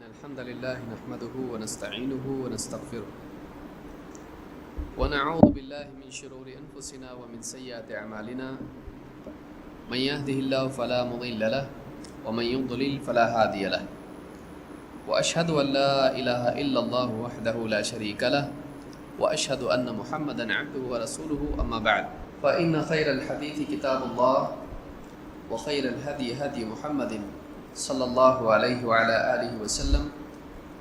الحمد لله نحمده ونستعينه ونستغفره ونعوذ بالله من شرور أنفسنا ومن سيئات أعمالنا من يهده الله فلا مضل له ومن يضلل فلا هادي له وأشهد أن لا إله إلا الله وحده لا شريك له وأشهد أن محمدا عبده ورسوله أما بعد فإن خير الحديث كتاب الله وخير الهدي هدي محمد صلى الله عليه وعلى آله وسلم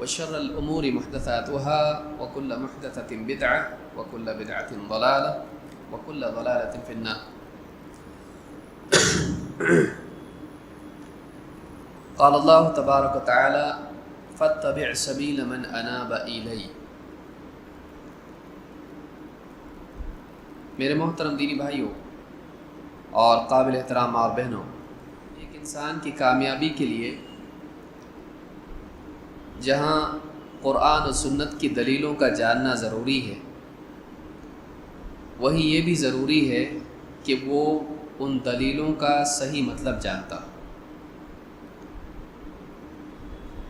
وشر الأمور محدثاتها وكل محدثة بدعة وكل بدعة ضلالة وكل ضلالة في النار. قال الله تبارك وتعالى فاتبع سبيل من أناب إلي. میرے محترم دینی بھائیوں اور قابل احترام ماں اور بہنوں، ایک انسان کی کامیابی کے لیے جہاں قرآن و سنت کی دلیلوں کا جاننا ضروری ہے، وہیں یہ بھی ضروری ہے کہ وہ ان دلیلوں کا صحیح مطلب جانتا ہو،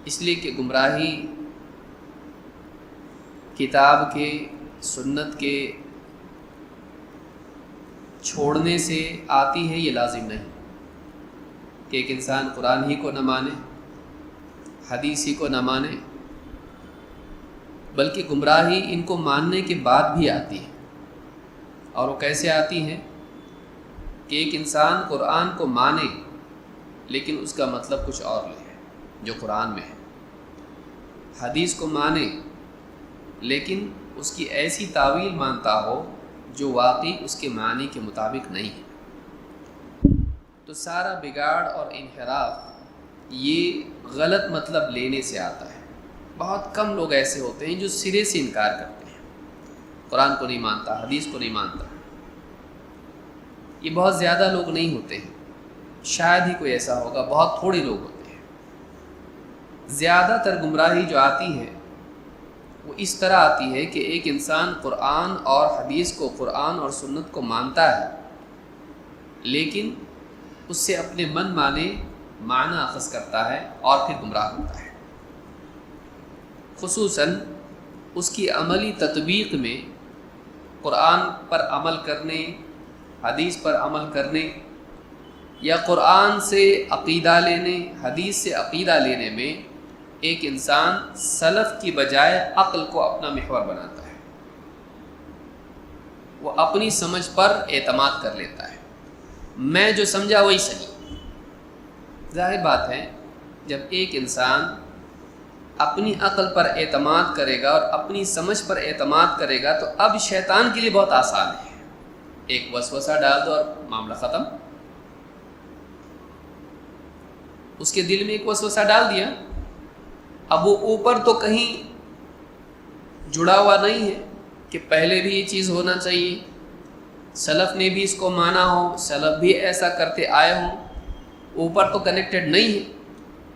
اس لیے کہ گمراہی کتاب کے، سنت کے چھوڑنے سے آتی ہے، یہ لازم نہیں کہ ایک انسان قرآن ہی کو نہ مانے، حدیث ہی کو نہ مانے، بلکہ گمراہی ان کو ماننے کے بعد بھی آتی ہے. اور وہ کیسے آتی ہیں؟ کہ ایک انسان قرآن کو مانے لیکن اس کا مطلب کچھ اور لے جو قرآن میں ہے، حدیث کو مانے لیکن اس کی ایسی تاویل مانتا ہو جو واقعی اس کے معنی کے مطابق نہیں ہے. تو سارا بگاڑ اور انحراف یہ غلط مطلب لینے سے آتا ہے. بہت کم لوگ ایسے ہوتے ہیں جو سرے سے انکار کرتے ہیں، قرآن کو نہیں مانتا، حدیث کو نہیں مانتا. یہ بہت زیادہ لوگ نہیں ہوتے ہیں، شاید ہی کوئی ایسا ہوگا، بہت تھوڑے لوگ ہوتے ہیں. زیادہ تر گمراہی جو آتی ہے وہ اس طرح آتی ہے کہ ایک انسان قرآن اور حدیث کو، قرآن اور سنت کو مانتا ہے لیکن اس سے اپنے من مانے معنی اخذ کرتا ہے اور پھر گمراہ ہوتا ہے. خصوصاً اس کی عملی تطبیق میں قرآن پر عمل کرنے، حدیث پر عمل کرنے یا قرآن سے عقیدہ لینے، حدیث سے عقیدہ لینے میں ایک انسان سلف کی بجائے عقل کو اپنا محور بناتا ہے. وہ اپنی سمجھ پر اعتماد کر لیتا ہے، میں جو سمجھا وہی صحیح. ظاہر بات ہے جب ایک انسان اپنی عقل پر اعتماد کرے گا اور اپنی سمجھ پر اعتماد کرے گا تو اب شیطان کے لیے بہت آسان ہے، ایک وسوسہ ڈال دو اور معاملہ ختم. اس کے دل میں ایک وسوسہ ڈال دیا، اب وہ اوپر تو کہیں جڑا ہوا نہیں ہے کہ پہلے بھی یہ چیز ہونا چاہیے، سلف نے بھی اس کو مانا ہو، سلف بھی ایسا کرتے آئے ہوں، اوپر تو کنیکٹڈ نہیں ہے،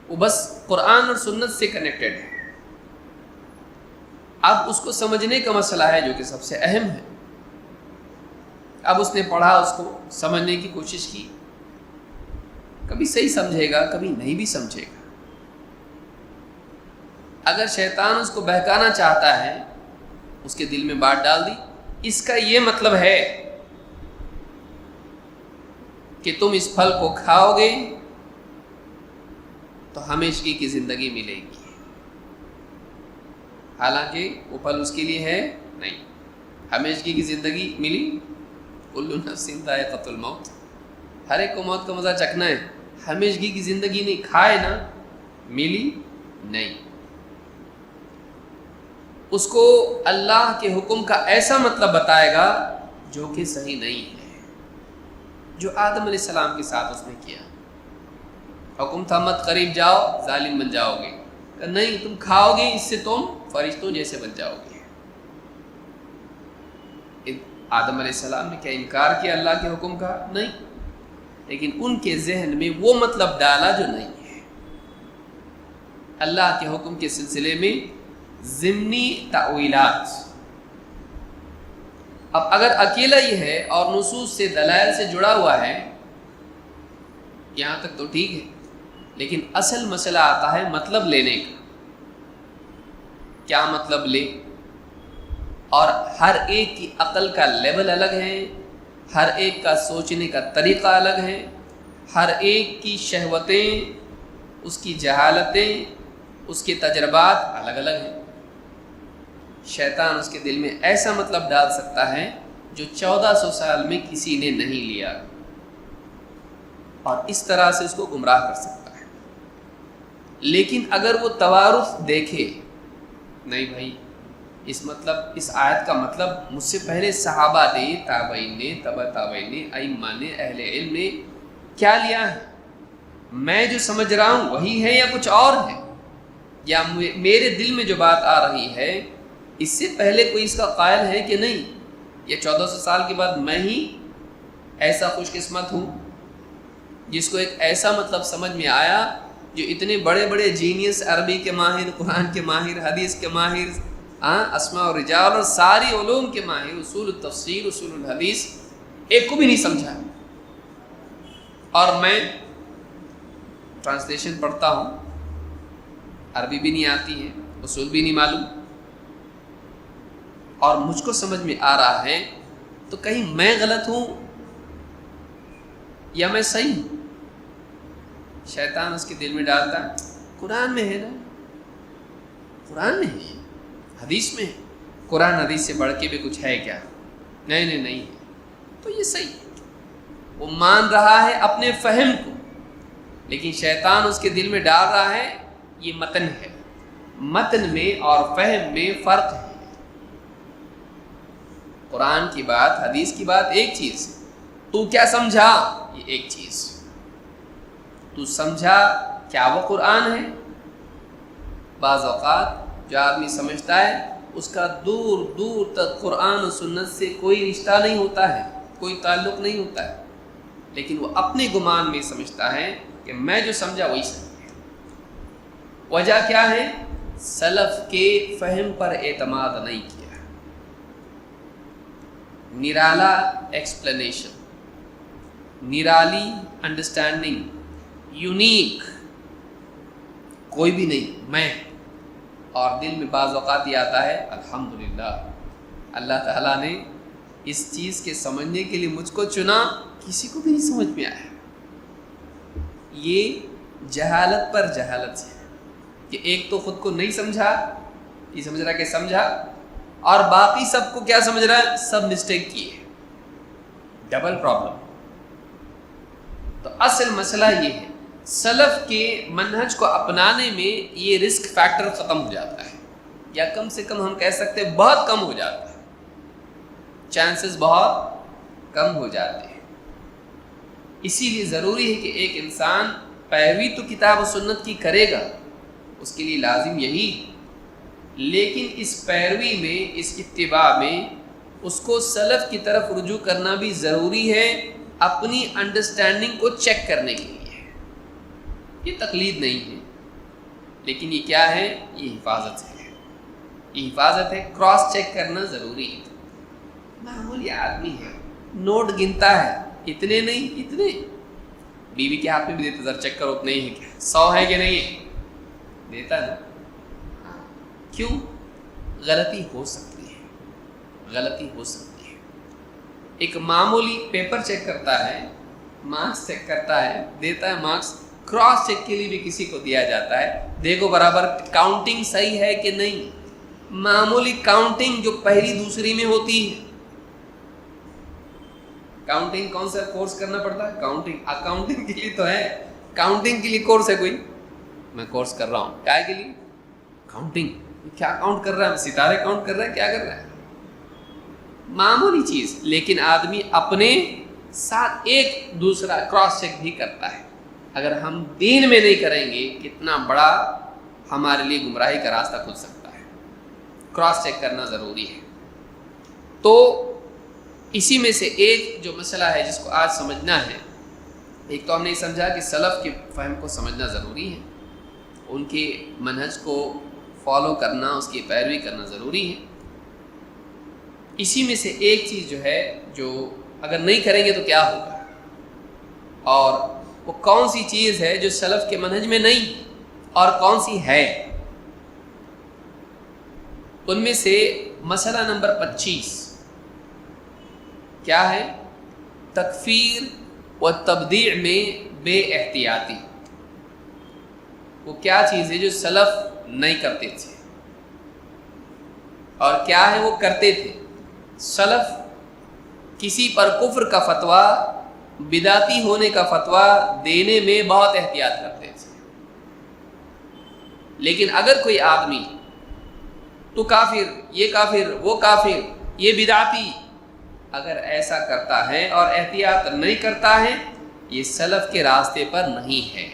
وہ بس قرآن اور سنت سے کنیکٹڈ ہے. اب اس کو سمجھنے کا مسئلہ ہے جو کہ سب سے اہم ہے. اب اس نے پڑھا، اس کو سمجھنے کی کوشش کی، کبھی صحیح سمجھے گا، کبھی نہیں بھی سمجھے گا. اگر شیطان اس کو بہکانا چاہتا ہے، اس کے دل میں بات ڈال دی، اس کا یہ مطلب ہے کہ تم اس پھل کو کھاؤ گے تو ہمیشگی کی زندگی ملے گی. حالانکہ وہ پھل اس کے لیے ہے نہیں. ہمیشگی کی زندگی ملی، کل نفس ذائقۃ الموت، ہر ایک کو موت کا مزہ چکھنا ہے. ہمیشگی کی زندگی نہیں، کھائے نا، ملی نہیں. اس کو اللہ کے حکم کا ایسا مطلب بتائے گا جو کہ صحیح نہیں ہے، جو آدم علیہ السلام کے ساتھ اس نے کیا. حکم تھا مت قریب جاؤ، ظالم بن جاؤ گے، کہ نہیں تم کھاؤ گے، اس سے تم فرشتوں جیسے بن جاؤ گے. آدم علیہ السلام نے کیا انکار کیا اللہ کے حکم کا؟ نہیں، لیکن ان کے ذہن میں وہ مطلب ڈالا جو نہیں ہے. اللہ کے حکم کے سلسلے میں ضمنی تأویلات. اب اگر اکیلا ہی ہے اور نصوص سے، دلائل سے جڑا ہوا ہے، یہاں تک تو ٹھیک ہے، لیکن اصل مسئلہ آتا ہے مطلب لینے کا. کیا مطلب لے، اور ہر ایک کی عقل کا لیول الگ ہے، ہر ایک کا سوچنے کا طریقہ الگ ہے، ہر ایک کی شہوتیں، اس کی جہالتیں، اس کے تجربات الگ الگ ہیں۔ شیطان اس کے دل میں ایسا مطلب ڈال سکتا ہے جو 1400 سال میں کسی نے نہیں لیا، اور اس طرح سے اس کو گمراہ کر سکتا ہے۔ لیکن اگر وہ توارث دیکھے، نہیں بھائی اس آیت کا مطلب مجھ سے پہلے صحابہ نے، تابعین نے، تبع تابعین نے، ائمہ نے، اہل علم نے کیا لیا ہے، میں جو سمجھ رہا ہوں وہی ہے یا کچھ اور ہے، یا میرے دل میں جو بات آ رہی ہے اس سے پہلے کوئی اس کا قائل ہے کہ نہیں، یا 1400 سال کے بعد میں ہی ایسا خوش قسمت ہوں جس کو ایک ایسا مطلب سمجھ میں آیا جو اتنے بڑے بڑے جینیس، عربی کے ماہر، قرآن کے ماہر، حدیث کے ماہر، اسماء و رجال اور ساری علوم کے ماہر، اصول التفسیر، اصول الحدیث، ایک کو بھی نہیں سمجھا، اور میں ٹرانسلیشن پڑھتا ہوں، عربی بھی نہیں آتی ہے، اصول بھی نہیں معلوم، اور مجھ کو سمجھ میں آ رہا ہے، تو کہیں میں غلط ہوں یا میں صحیح ہوں؟ شیطان اس کے دل میں ڈالتا، قرآن میں ہے نا، قرآن میں ہے، حدیث میں ہے، قرآن حدیث سے بڑھ کے بھی کچھ ہے کیا؟ نہیں ہے، تو یہ صحیح ہے۔ وہ مان رہا ہے اپنے فہم کو، لیکن شیطان اس کے دل میں ڈال رہا ہے یہ متن ہے، متن میں اور فہم میں فرق ہے۔ قرآن کی بات، حدیث کی بات ایک چیز، تو کیا سمجھا یہ ایک چیز، تو سمجھا کیا وہ قرآن ہے؟ بعض اوقات جو آدمی سمجھتا ہے اس کا دور دور تک قرآن و سنت سے کوئی رشتہ نہیں ہوتا ہے، کوئی تعلق نہیں ہوتا ہے، لیکن وہ اپنے گمان میں سمجھتا ہے کہ میں جو سمجھا وہی صحیح ہے۔ وجہ کیا ہے؟ سلف کے فہم پر اعتماد نہیں کیا، نرالا ایکسپلینیشن، نرالی انڈرسٹینڈنگ، یونیک کوئی بھی نہیں، میں، اور دل میں بعض اوقات یہ آتا ہے الحمدللہ اللہ تعالیٰ نے اس چیز کے سمجھنے کے لیے مجھ کو چنا، کسی کو بھی نہیں سمجھ میں آیا۔ یہ جہالت پر جہالت ہے کہ ایک تو خود کو نہیں سمجھا، یہ سمجھ رہا کہ سمجھا، اور باقی سب کو کیا سمجھ رہا ہے؟ سب مسٹیک کیے، ڈبل پرابلم۔ تو اصل مسئلہ یہ ہے، سلف کے منہج کو اپنانے میں یہ رسک فیکٹر ختم ہو جاتا ہے، یا کم سے کم ہم کہہ سکتے ہیں بہت کم ہو جاتا ہے، چانسز بہت کم ہو جاتے ہیں۔ اسی لیے ضروری ہے کہ ایک انسان پیروی تو کتاب و سنت کی کرے گا، اس کے لیے لازم یہی، لیکن اس پیروی میں، اس اتباع میں اس کو سلف کی طرف رجوع کرنا بھی ضروری ہے، اپنی انڈرسٹینڈنگ کو چیک کرنے کے لیے۔ یہ تقلید نہیں ہے، لیکن یہ کیا ہے؟ یہ حفاظت ہے، یہ حفاظت ہے، کراس چیک کرنا ضروری ہے۔ معمولی آدمی ہے، نوٹ گنتا ہے، اتنے نہیں اتنے، بیوی کے ہاتھ میں بھی دیتا، ذرا چیک کرو اتنے ہی ہے کیا، 100 ہے کہ نہیں ہے، دیتا نا۔ کیوں؟ غلطی ہو سکتی ہے، غلطی ہو سکتی ہے۔ ایک معمولی پیپر چیک کرتا ہے، مارکس چیک کرتا ہے، دیتا ہے مارکس، کراس چیک کے لیے بھی کسی کو دیا جاتا ہے، دیکھو برابر کاؤنٹنگ صحیح ہے کہ نہیں۔ معمولی کاؤنٹنگ جو پہلی دوسری میں ہوتی ہے، کاؤنٹنگ کون سا کورس کرنا پڑتا ہے؟ کاؤنٹنگ، اکاؤنٹنگ کے لیے تو ہے، کاؤنٹنگ کے لیے کورس ہے کوئی، میں کورس کر رہا ہوں، کیا کے لیے؟ کاؤنٹنگ۔ کیا کاؤنٹ کر رہا ہے؟ ستارے کاؤنٹ کر رہا ہے، کیا کر رہا ہے؟ معمولی چیز، لیکن آدمی اپنے ساتھ ایک دوسرا کراس چیک بھی کرتا ہے۔ اگر ہم دین میں نہیں کریں گے، کتنا بڑا ہمارے لیے گمراہی کا راستہ کھل سکتا ہے۔ کراس چیک کرنا ضروری ہے۔ تو اسی میں سے ایک جو مسئلہ ہے جس کو آج سمجھنا ہے، ایک تو ہم نے سمجھا کہ سلف کے فہم کو سمجھنا ضروری ہے، ان کے منہج کو فالو کرنا، اس کی پیروی کرنا ضروری ہے۔ اسی میں سے ایک چیز جو ہے، جو اگر نہیں کریں گے تو کیا ہوگا، اور وہ کون سی چیز ہے جو سلف کے منہج میں نہیں، اور کون سی ہے؟ ان میں سے مسئلہ نمبر 25 کیا ہے؟ تکفیر و تبدیع میں بے احتیاطی. وہ کیا چیز ہے جو سلف نہیں کرتے تھے اور کیا ہے وہ کرتے تھے؟ سلف کسی پر کفر کا فتویٰ، بدعتی ہونے کا فتویٰ دینے میں بہت احتیاط کرتے تھے. لیکن اگر کوئی آدمی تو کافر، یہ کافر، وہ کافر، یہ بدعتی، اگر ایسا کرتا ہے اور احتیاط نہیں کرتا ہے، یہ سلف کے راستے پر نہیں ہے.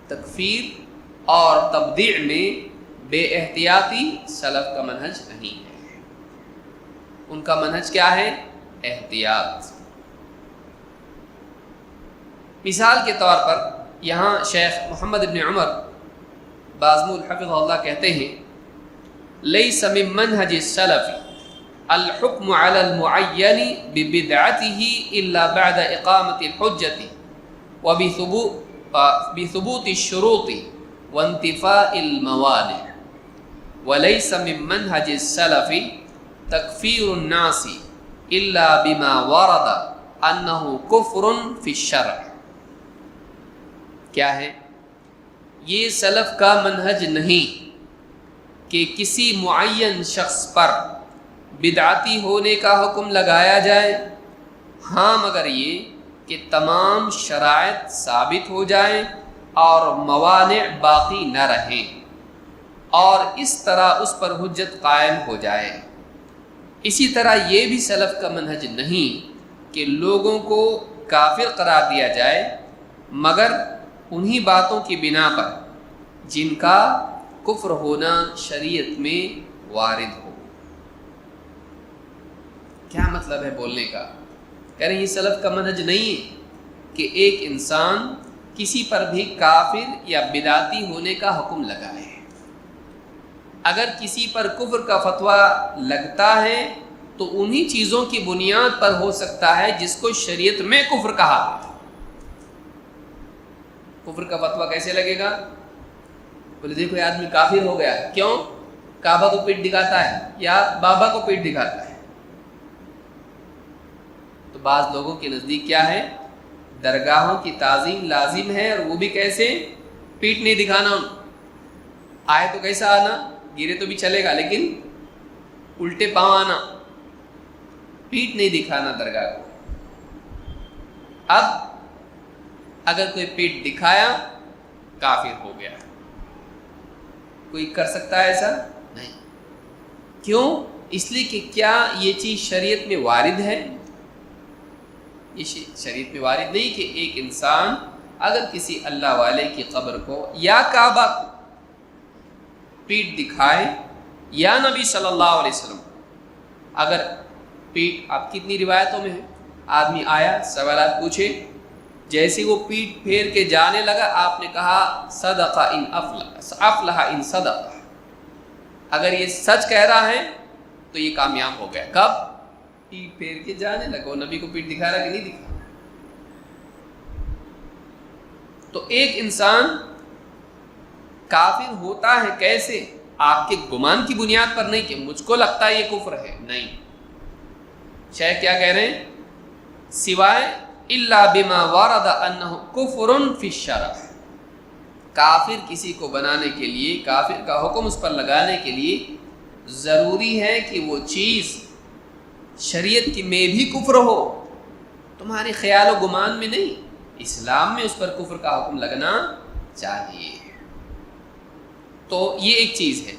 تکفیر اور تبدیع میں بے احتیاطی سلف کا منہج نہیں ہے. ان کا منہج کیا ہے؟ احتیاط. مثال کے طور پر یہاں شیخ محمد ابن عمر بازمول حفظہ اللہ کہتے ہیں لیس من منہج السلف الحکم علی المعین ببدعته الا بعد اقامت الحجة وبثبوت الشروط وانتفاء الموانع وليس من منهج السلف تكفير الناس الا بما ورد انه كفر في الشرع. کیا ہے یہ؟ سلف کا منہج نہیں کہ کسی معین شخص پر بدعتی ہونے کا حکم لگایا جائے، ہاں مگر یہ کہ تمام شرائط ثابت ہو جائیں اور موانع باقی نہ رہیں، اور اس طرح اس پر حجت قائم ہو جائے. اسی طرح یہ بھی سلف کا منہج نہیں کہ لوگوں کو کافر قرار دیا جائے مگر انہی باتوں کی بنا پر جن کا کفر ہونا شریعت میں وارد ہو. کیا مطلب ہے بولنے کا؟ کہہ رہے ہیں یہ سلف کا منہج نہیں ہے کہ ایک انسان کسی پر بھی کافر یا بدعتی ہونے کا حکم لگائے. اگر کسی پر کفر کا فتویٰ لگتا ہے تو انہی چیزوں کی بنیاد پر ہو سکتا ہے جس کو شریعت میں کفر کہا ہے. کفر کا فتویٰ کیسے لگے گا؟ بولے دیکھو یہ آدمی کافر ہو گیا. کیوں؟ کعبہ کو پیٹ دکھاتا ہے یا بابا کو پیٹ دکھاتا ہے. تو بعض لوگوں کے نزدیک کیا ہے؟ درگاہوں کی تعظیم لازم ہے، اور وہ بھی کیسے؟ پیٹ نہیں دکھانا. آئے تو کیسا آنا؟ گرے تو بھی چلے گا لیکن الٹے پاؤں آنا، پیٹ نہیں دکھانا درگاہ کو. اب اگر کوئی پیٹ دکھایا کافر ہو گیا. کوئی کر سکتا ہے ایسا؟ نہیں. کیوں؟ اس لیے کہ کیا یہ چیز شریعت میں وارد ہے؟ یہ شریعت میں وارد نہیں کہ ایک انسان اگر کسی اللہ والے کی قبر کو یا کعبہ کو پیٹ دکھائے یا نبی صلی اللہ علیہ وسلم. اگر پیٹ، آپ کتنی روایتوں میں ہے، آدمی آیا سوالات پوچھے، جیسے وہ پیٹ پھیر کے جانے لگا آپ نے کہا صدق ان افلح ان صدق. اگر یہ سچ کہہ رہا ہے تو یہ کامیاب ہو گیا. کب؟ پیٹ پھیر کے جانے لگا. وہ نبی کو پیٹ دکھا رہا کہ نہیں دکھا؟ تو ایک انسان کافر ہوتا ہے کیسے؟ آپ کے گمان کی بنیاد پر نہیں کہ مجھ کو لگتا ہے یہ کفر ہے. نہیں. شیخ کیا کہہ رہے ہیں؟ سوائے الا بما ورد انہ کفر فی الشرع. کافر کسی کو بنانے کے لیے، کافر کا حکم اس پر لگانے کے لیے ضروری ہے کہ وہ چیز شریعت کی میں بھی کفر ہو، تمہارے خیال و گمان میں نہیں. اسلام میں اس پر کفر کا حکم لگنا چاہیے. تو یہ ایک چیز ہے.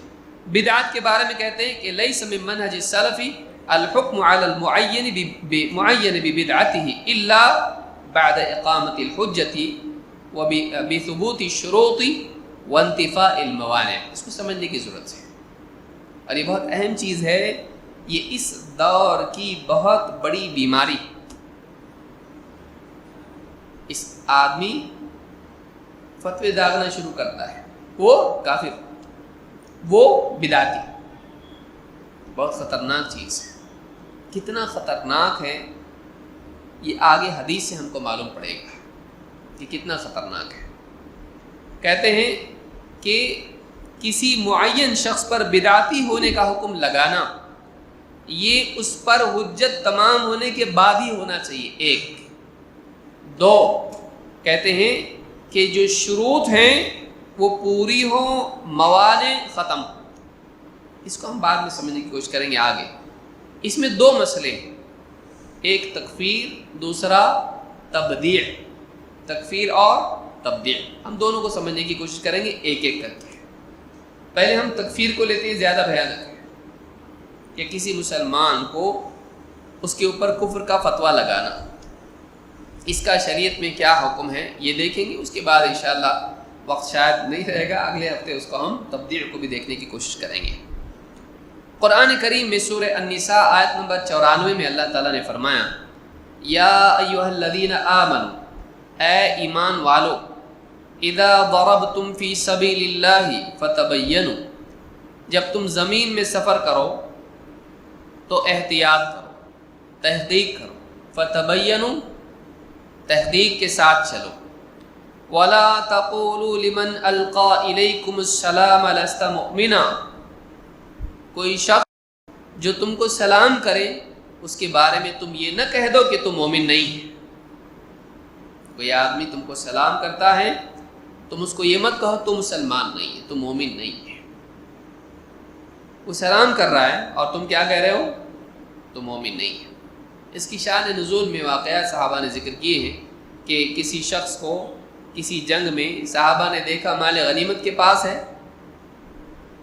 بدعت کے بارے میں کہتے ہیں کہ لیس من منہج السلف الحکم علی المعین ببدعته الا بعد اقامت الحجة وبثبوت الشروط وانتفاء الموانع. اس کو سمجھنے کی ضرورت ہے اور یہ بہت اہم چیز ہے. یہ اس دور کی بہت بڑی بیماری. اس آدمی فتوے داغنا شروع کرتا ہے، وہ کافر، وہ بدعتی. بہت خطرناک چیز ہے. کتنا خطرناک ہے یہ آگے حدیث سے ہم کو معلوم پڑے گا کہ کتنا خطرناک ہے. کہتے ہیں کہ کسی معین شخص پر بدعتی ہونے کا حکم لگانا یہ اس پر حجت تمام ہونے کے بعد ہی ہونا چاہیے. ایک. دو کہتے ہیں کہ جو شروط ہیں وہ پوری ہوں، موانع ختم ہوں. اس کو ہم بعد میں سمجھنے کی کوشش کریں گے آگے. اس میں دو مسئلے ہیں، ایک تکفیر، دوسرا تبدیع. تکفیر اور تبدیع ہم دونوں کو سمجھنے کی کوشش کریں گے ایک ایک کر کے. پہلے ہم تکفیر کو لیتے ہیں، زیادہ بھیانک ہے کہ کسی مسلمان کو اس کے اوپر کفر کا فتویٰ لگانا. اس کا شریعت میں کیا حکم ہے یہ دیکھیں گے. اس کے بعد انشاءاللہ وقت شاید نہیں رہے گا، اگلے ہفتے اس کو ہم تبدیع کو بھی دیکھنے کی کوشش کریں گے. قرآن کریم میں سورہ النساء آیت نمبر 94 میں اللہ تعالیٰ نے فرمایا یا ایھا الذین آمنوا، اے ایمان والو، اذا ضربتم فی سبیل اللہ فتبینوا، جب تم زمین میں سفر کرو تو احتیاط کرو، تحقیق کرو. فتبینوا، تحقیق کے ساتھ چلو. ولا تقولوا لمن القى الیکم السلام لست مؤمنا، کوئی شخص جو تم کو سلام کرے اس کے بارے میں تم یہ نہ کہہ دو کہ تم مومن نہیں ہے. کوئی آدمی تم کو سلام کرتا ہے تم اس کو یہ مت کہو تم مسلمان نہیں ہے، تم مومن نہیں ہے. وہ سلام کر رہا ہے اور تم کیا کہہ رہے ہو؟ تم مومن نہیں ہے. اس کی شان نزول میں واقعات صحابہ نے ذکر کیے ہیں کہ کسی شخص کو کسی جنگ میں صحابہ نے دیکھا مال غنیمت کے پاس ہے،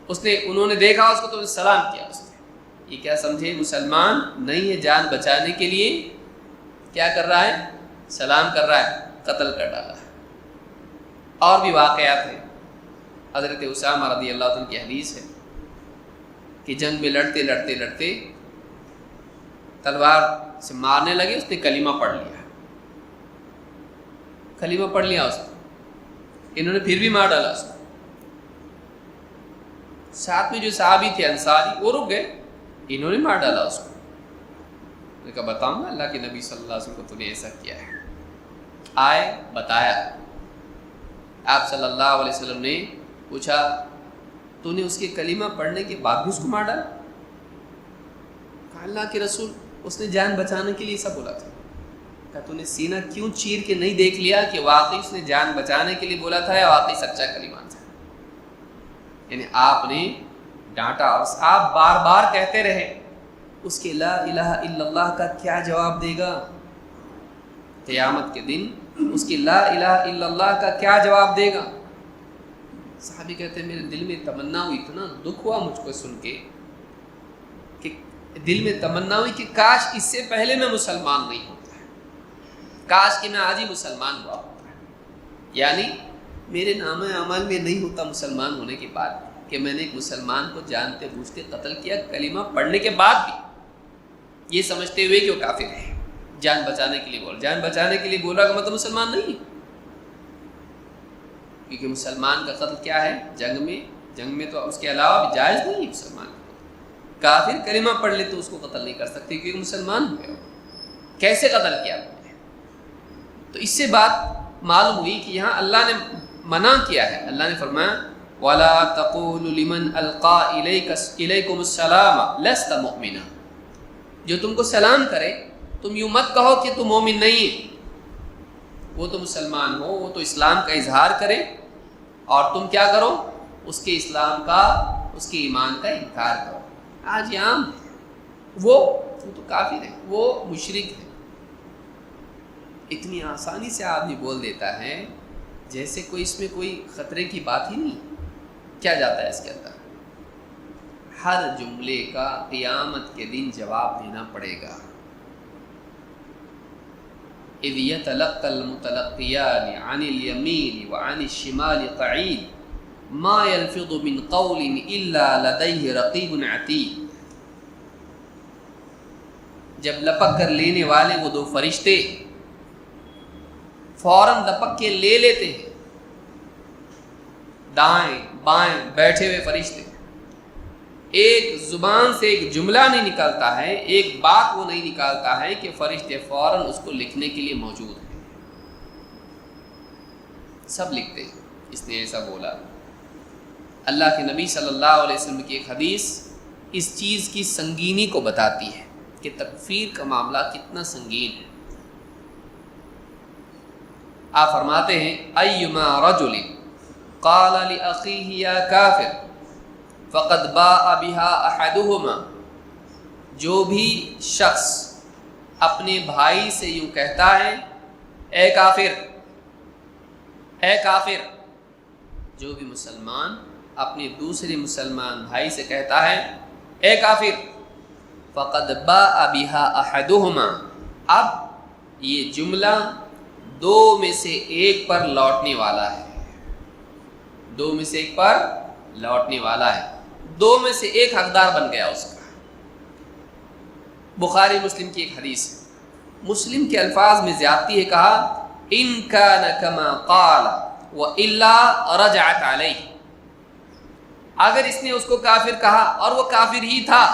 انہوں نے دیکھا اس کو تو سلام کیا. اس نے یہ کیا سمجھے؟ مسلمان نہیں ہے، جان بچانے کے لیے کیا کر رہا ہے؟ سلام کر رہا ہے، قتل کر ڈالا ہے. اور بھی واقعات ہیں. حضرت اسامہ رضی اللہ عنہ کی حدیث ہے کہ جنگ میں لڑتے لڑتے لڑتے تلوار سے مارنے لگے، اس نے کلمہ پڑھ لیا. کلمہ پڑھ لیا اس نے، انہوں نے پھر بھی مار ڈالا اس کو. ساتھ میں جو صحابی تھے انصاری وہ رک گئے، انہوں نے مار ڈالا اس کو. میں نے کہا بتاؤں گا اللہ کے نبی صلی اللہ علیہ وسلم کو تو نے ایسا کیا ہے. آئے بتایا. آپ صلی اللہ علیہ وسلم نے پوچھا تو نے اس کے کلمہ پڑھنے کے بعد بھی اس کو مار ڈالا؟ کہا اللہ کے رسول اس نے جان بچانے کے لیے ایسا بولا تھا. کہا تو نے سینہ کیوں چیر کے نہیں دیکھ لیا کہ واقعی اس نے جان بچانے کے لیے بولا تھا یا واقعی سچا کلمہ تھا؟ یعنی آپ نے ڈانٹا اور آپ بار بار کہتے رہے. اس کے لا الہ الا اللہ کا کیا جواب دے گا قیامت کے دن؟ اس کی لا الہ الا اللہ کا کیا جواب دے گا؟ صحابی کہتے ہیں میرے دل میں تمنا ہوئی، اتنا دکھ ہوا مجھ کو سن کے کہ دل میں تمنا ہوئی کہ کاش اس سے پہلے میں مسلمان نہیں ہوتا ہے، کاش کہ میں آج ہی مسلمان ہوا ہوتا ہے. یعنی میرے نام اعمال میں نہیں ہوتا مسلمان ہونے کے بعد کہ میں نے ایک مسلمان کو جانتے بوجھتے قتل کیا، کلمہ پڑھنے کے بعد بھی یہ سمجھتے ہوئے کہ وہ کافر ہے. جان بچانے کے لیے بول، جان بچانے کے لیے بول رہا کہ مطلب مسلمان نہیں، کیونکہ مسلمان کا قتل کیا ہے؟ جنگ میں تو اس کے علاوہ بھی جائز نہیں ہے مسلمان کا. کافر کلمہ پڑھ لے تو اس کو قتل نہیں کر سکتے کیونکہ مسلمان ہوئے. کیسے قتل کیا؟ تو اس سے بات معلوم ہوئی کہ یہاں اللہ نے منع کیا ہے. اللہ نے فرمایا وَلَا تَقُولُ لِمَنْ أَلْقَى إِلَيْكُمُ السَّلَامَ لَسْتَ مُؤْمِنًا، جو تم کو سلام کرے تم یوں مت کہو کہ تم مومن نہیں ہے. وہ تو مسلمان ہو، وہ تو اسلام کا اظہار کرے اور تم کیا کرو؟ اس کے اسلام کا، اس کے ایمان کا انکار کرو. آج یہاں وہ تو کافر ہے، وہ مشرک ہے. اتنی آسانی سے آدمی بول دیتا ہے جیسے کوئی اس میں کوئی خطرے کی بات ہی نہیں. کیا جاتا ہے اس کے اندر؟ ہر جملے کا قیامت کے دن جواب دینا پڑے گا. اذ يتلقى المتلقيان عن اليمين وعن الشمال قعيد ما يلفظ من قول الا لديه رقيب عتيد. جب لپک کر لینے والے وہ دو فرشتے فوراً لپک کے لے لیتے ہیں، دائیں بائیں بیٹھے ہوئے فرشتے، ایک زبان سے ایک جملہ نہیں نکلتا ہے، ایک بات وہ نہیں نکالتا ہے کہ فرشتے فوراً اس کو لکھنے کے لیے موجود ہیں. سب لکھتے ہیں اس نے ایسا بولا. اللہ کے نبی صلی اللہ علیہ وسلم کی ایک حدیث اس چیز کی سنگینی کو بتاتی ہے کہ تکفیر کا معاملہ کتنا سنگین ہے۔ آپ فرماتے ہیں ایما رجل قال لاخیہ یا کافر فقد باء بها احدہما، جو بھی شخص اپنے بھائی سے یوں کہتا ہے اے کافر، اے کافر، جو بھی مسلمان اپنے دوسرے مسلمان بھائی سے کہتا ہے اے کافر، فقد باء بها احدہما، اب یہ جملہ دو میں سے ایک پر لوٹنے والا ہے، دو میں سے ایک پر لوٹنے والا ہے، دو میں سے ایک حقدار بن گیا اس کا۔ بخاری مسلم کی ایک حدیث ہے، مسلم کے الفاظ میں زیادتی ہے، کہا ان کان کما قال والا رجعت علیہ، اگر اس نے اس کو کافر کہا اور وہ کافر ہی تھا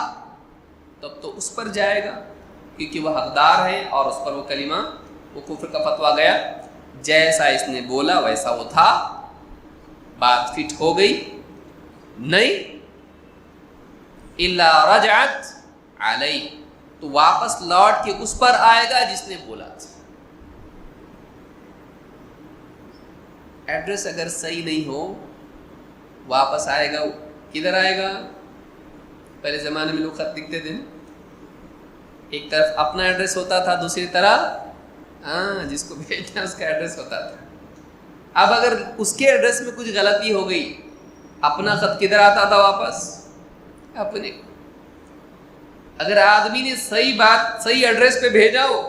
تب تو اس پر جائے گا، کیونکہ وہ حقدار ہے اور اس پر وہ کلمہ، وہ کفر کا فتویٰ گیا، جیسا اس نے بولا ویسا وہ تھا، بات فٹ ہو گئی، نہیں الا رجعت علیہ، تو واپس لوٹ کے اس پر آئے گا جس نے بولا تھا۔ ایڈریس اگر صحیح نہیں ہو واپس آئے گا، کدھر آئے گا؟ پہلے زمانے میں لوگ خط لکھتے تھے، ایک طرف اپنا ایڈریس ہوتا تھا، دوسری طرف جس کو بھیجنا اس کا ایڈریس ہوتا تھا۔ اب اگر اس کے ایڈریس میں کچھ غلطی ہو گئی، اپنا خط کدھر آتا تھا واپس؟ اپنے۔ اگر آدمی نے صحیح بات صحیح ایڈریس پہ بھیجا ہو،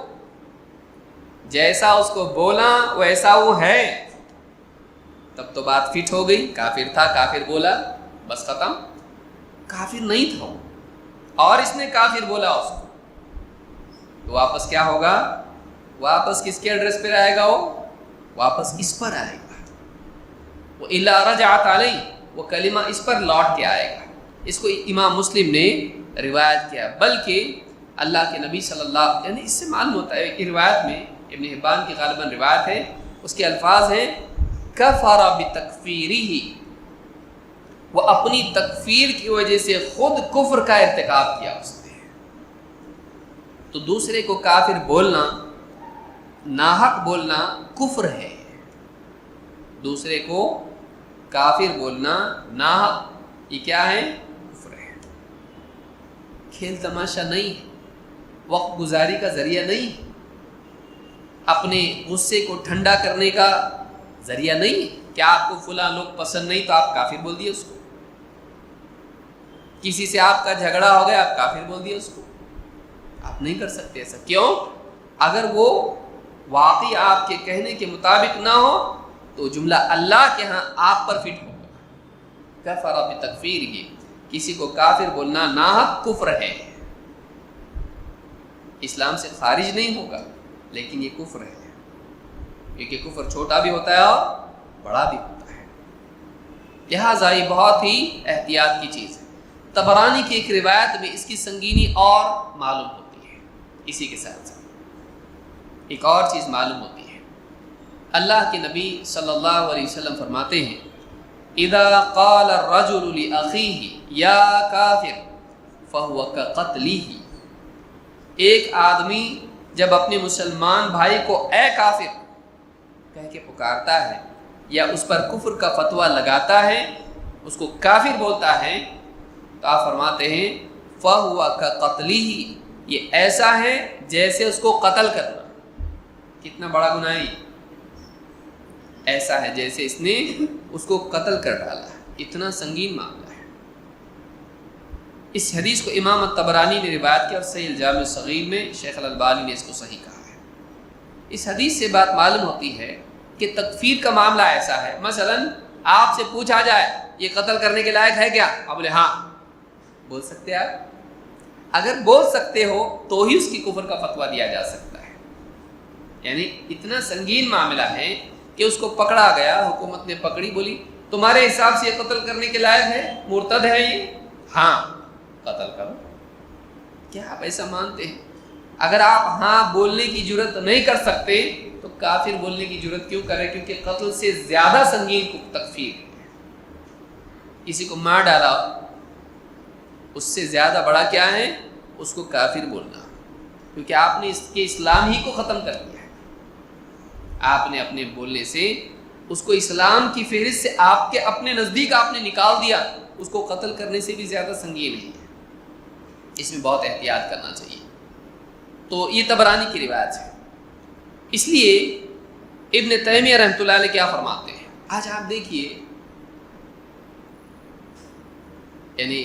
جیسا اس کو بولا ویسا وہ ہے، تب تو بات فٹ ہو گئی، کافر تھا، کافر بولا، بس ختم۔ کافر نہیں تھا اور اس نے کافر بولا اس کو، تو واپس کیا ہوگا؟ واپس کس کے ایڈریس پہ آئے گا؟ وہ واپس اس پر آئے گا، وہ الا رجعت علیہ، وہ کلمہ اس پر لوٹ کے آئے گا۔ اس کو امام مسلم نے روایت کیا، بلکہ اللہ کے نبی صلی اللہ، یعنی اس سے معلوم ہوتا ہے کہ روایت میں ابن حبان کی غالباً روایت ہے، اس کے الفاظ ہیں کفر بتکفیرہ، وہ اپنی تکفیر کی وجہ سے خود کفر کا ارتکاب کیا اس نے۔ تو دوسرے کو کافر بولنا، ناحق بولنا کفر ہے، دوسرے کو کافر بولنا ناحق، یہ کیا ہے؟ کفر ہے۔ کھیل تماشا نہیں ہے، وقت گزاری کا ذریعہ نہیں ہے، اپنے غصے کو ٹھنڈا کرنے کا ذریعہ نہیں ہے۔ کیا آپ کو فلاں لوگ پسند نہیں تو آپ کافر بول دیے اس کو، کسی سے آپ کا جھگڑا ہو گیا آپ کافر بول دیے اس کو، آپ نہیں کر سکتے ایسا۔ کیوں؟ اگر وہ واقعی آپ کے کہنے کے مطابق نہ ہو تو جملہ اللہ کے ہاں آپ پر فٹ ہوگا۔ کفر بتکفیرہ، کسی کو کافر بولنا ناحق کفر ہے، اسلام سے خارج نہیں ہوگا لیکن یہ کفر ہے، کیونکہ کفر چھوٹا بھی ہوتا ہے اور بڑا بھی ہوتا ہے، لہٰذا یہ بہت ہی احتیاط کی چیز ہے۔ طبرانی کی ایک روایت میں اس کی سنگینی اور معلوم ہوتی ہے، اسی کے ساتھ ساتھ ایک اور چیز معلوم ہوتی ہے، اللہ کے نبی صلی اللہ علیہ وسلم فرماتے ہیں اذا قال الرجل لاخیہ یا کافر فہو کقتلہ، ایک آدمی جب اپنے مسلمان بھائی کو اے کافر کہہ کے پکارتا ہے یا اس پر کفر کا فتویٰ لگاتا ہے، اس کو کافر بولتا ہے، تو آپ فرماتے ہیں فَهُوَ كَقَتْلِهِ، یہ ایسا ہے جیسے اس کو قتل کرنا۔ کتنا بڑا گناہ ہے، ایسا ہے جیسے اس نے اس کو قتل کر ڈالا، اتنا سنگین معاملہ ہے۔ اس حدیث کو امام الطبرانی نے روایت کیا اور صحیح الجامع الصغیر میں شیخ الالبانی نے اس کو صحیح کہا ہے۔ اس حدیث سے بات معلوم ہوتی ہے کہ تکفیر کا معاملہ ایسا ہے، مثلا آپ سے پوچھا جائے یہ قتل کرنے کے لائق ہے کیا؟ آپ بولے ہاں، بول سکتے آپ؟ اگر بول سکتے ہو تو ہی اس کی کفر کا فتویٰ دیا جا سکتا ہے، یعنی اتنا سنگین معاملہ ہے کہ اس کو پکڑا گیا، حکومت نے پکڑی، بولی تمہارے حساب سے یہ قتل کرنے کے لائق ہے، مرتد ہے یہ، ہاں قتل کرو۔ کیا آپ ایسا مانتے ہیں؟ اگر آپ ہاں بولنے کی جرت نہیں کر سکتے تو کافر بولنے کی جرت کیوں کرے؟ کیونکہ قتل سے زیادہ سنگین تکفیر ہے۔ کسی کو مار ڈالا، اس سے زیادہ بڑا کیا ہے؟ اس کو کافر بولنا، کیونکہ آپ نے اس کے اسلام ہی کو ختم کر دیا ہے۔ آپ نے اپنے بولنے سے اس کو اسلام کی فہرست سے آپ کے اپنے نزدیک آپ نے نکال دیا، اس کو قتل کرنے سے بھی زیادہ سنگین ہے۔ اس میں بہت احتیاط کرنا چاہیے۔ تو یہ طبرانی کی روایت ہے۔ اس لیے ابن تیمیہ رحمۃ اللہ علیہ کیا فرماتے ہیں، آج آپ دیکھیے یعنی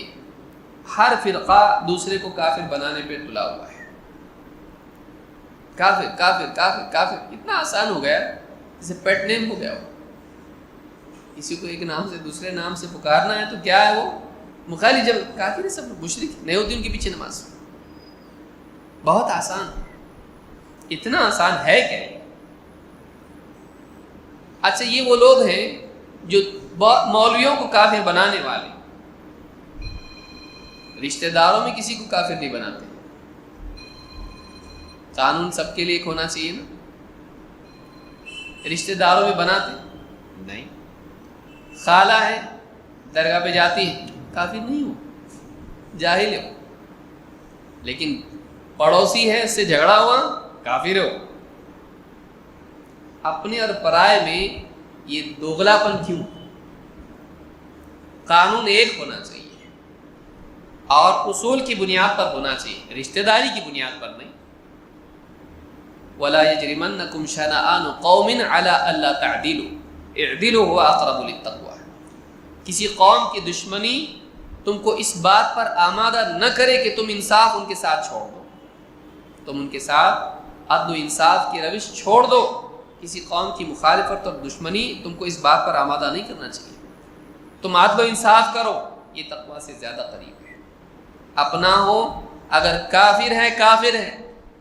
ہر فرقہ دوسرے کو کافر بنانے پہ تلا ہوا ہے۔ کافر کافر کافر کافر اتنا آسان ہو گیا جیسے پیٹ نیم ہو گیا ہو۔ کسی کو ایک نام سے دوسرے نام سے پکارنا ہے تو کیا ہے وہ مخالف، جب کافر ہے سب مشرک نہیں ہوتی ان کے پیچھے نماز۔ بہت آسان، اتنا آسان ہے کیا؟ اچھا یہ وہ لوگ ہیں جو مولویوں کو کافر بنانے والے، رشتہ داروں میں کسی کو کافر نہیں بناتے۔ قانون سب کے لیے ایک ہونا چاہیے نا، رشتہ داروں میں بناتے نہیں۔ خالہ ہے درگاہ پہ جاتی ہے، کافر نہیں ہو، جاہل ہو، لیکن پڑوسی ہے اس سے جھگڑا ہوا، کافر ہو۔ اپنے اور پرائے میں یہ دوغلا پن کیوں؟ قانون ایک ہونا چاہیے اور اصول کی بنیاد پر ہونا چاہیے، رشتہ داری کی بنیاد پر نہیں۔ وَلَا يَجْرِمَنَّكُمْ شَنَآنُ قَوْمٍ عَلَىٰ أَلَّا تَعْدِلُوا اعْدِلُوا هُوَ أَقْرَبُ لِلتَّقْوَىٰ۔ کسی قوم کی دشمنی تم کو اس بات پر آمادہ نہ کرے کہ تم انصاف ان کے ساتھ چھوڑ دو، تم ان کے ساتھ عدل و انصاف کی روش چھوڑ دو۔ کسی قوم کی مخالفت اور دشمنی تم کو اس بات پر آمادہ نہیں کرنا چاہیے، تم عدل و انصاف کرو، یہ تقویٰ سے زیادہ قریب ہے۔ اپنا ہو اگر کافر ہے کافر ہے،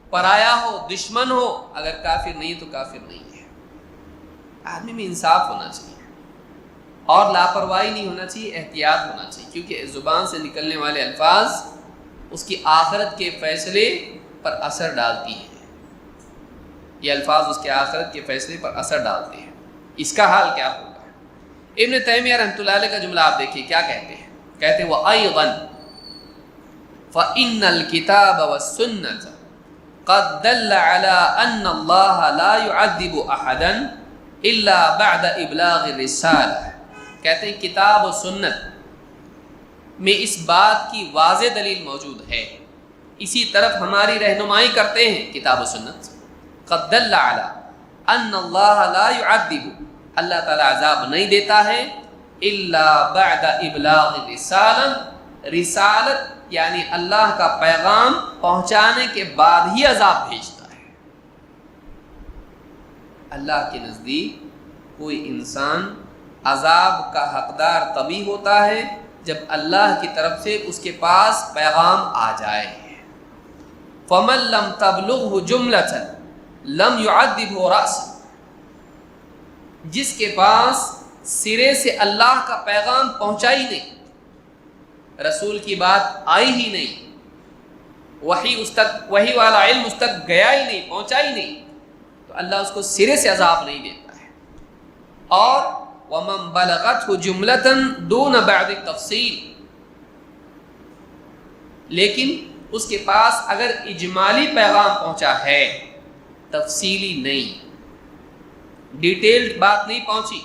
پرایا ہو دشمن ہو، اگر کافر نہیں تو کافر نہیں ہے۔ آدمی میں انصاف ہونا چاہیے اور لاپرواہی نہیں ہونا چاہیے، احتیاط ہونا چاہیے، کیونکہ زبان سے نکلنے والے الفاظ اس کی آخرت کے فیصلے پر اثر ڈالتی ہیں۔ یہ الفاظ اس کے آخرت کے فیصلے پر اثر ڈالتے ہیں۔ اس کا حال کیا ہوگا؟ ابن تیمیہ رحمۃ اللہ علیہ کا جملہ آپ دیکھیے کیا کہتے ہیں، کہتے ہیں وَأَيْضًا فَإِنَّ الْكِتَابَ وَالسُّنَّةَ قد دل على ان اللہ لا يعذب احدا الا بعد ابلاغ الرسالہ۔ کہتے ہیں کتاب و سنت میں اس بات کی واضح دلیل موجود ہے، اسی طرف ہماری رہنمائی کرتے ہیں کتاب و سنت۔ قد دل على ان اللہ لا يعذب، اللہ تعالی عذاب نہیں دیتا ہے، الا بعد ابلاغ الرسالہ، رسالت یعنی اللہ کا پیغام پہنچانے کے بعد ہی عذاب بھیجتا ہے۔ اللہ کے نزدیک کوئی انسان عذاب کا حقدار تبھی ہوتا ہے جب اللہ کی طرف سے اس کے پاس پیغام آ جائے۔ فَمَن لَّمْ تَبْلُغْهُ جُمْلَةً لَّمْ يُعَذِّبْهُ رَأْسًا، جس کے پاس سرے سے اللہ کا پیغام پہنچا ہی نہیں، رسول کی بات آئی ہی نہیں، وحی والا علم اس تک گیا ہی نہیں، پہنچا ہی نہیں، تو اللہ اس کو سرے سے عذاب نہیں دیتا ہے۔ اور وَمَن بَلَغَتْهُ جُمْلَةً دُونَ بَعْدِ التَّفْصِيلِ، لیکن اس کے پاس اگر اجمالی پیغام پہنچا ہے، تفصیلی نہیں، ڈیٹیلڈ بات نہیں پہنچی،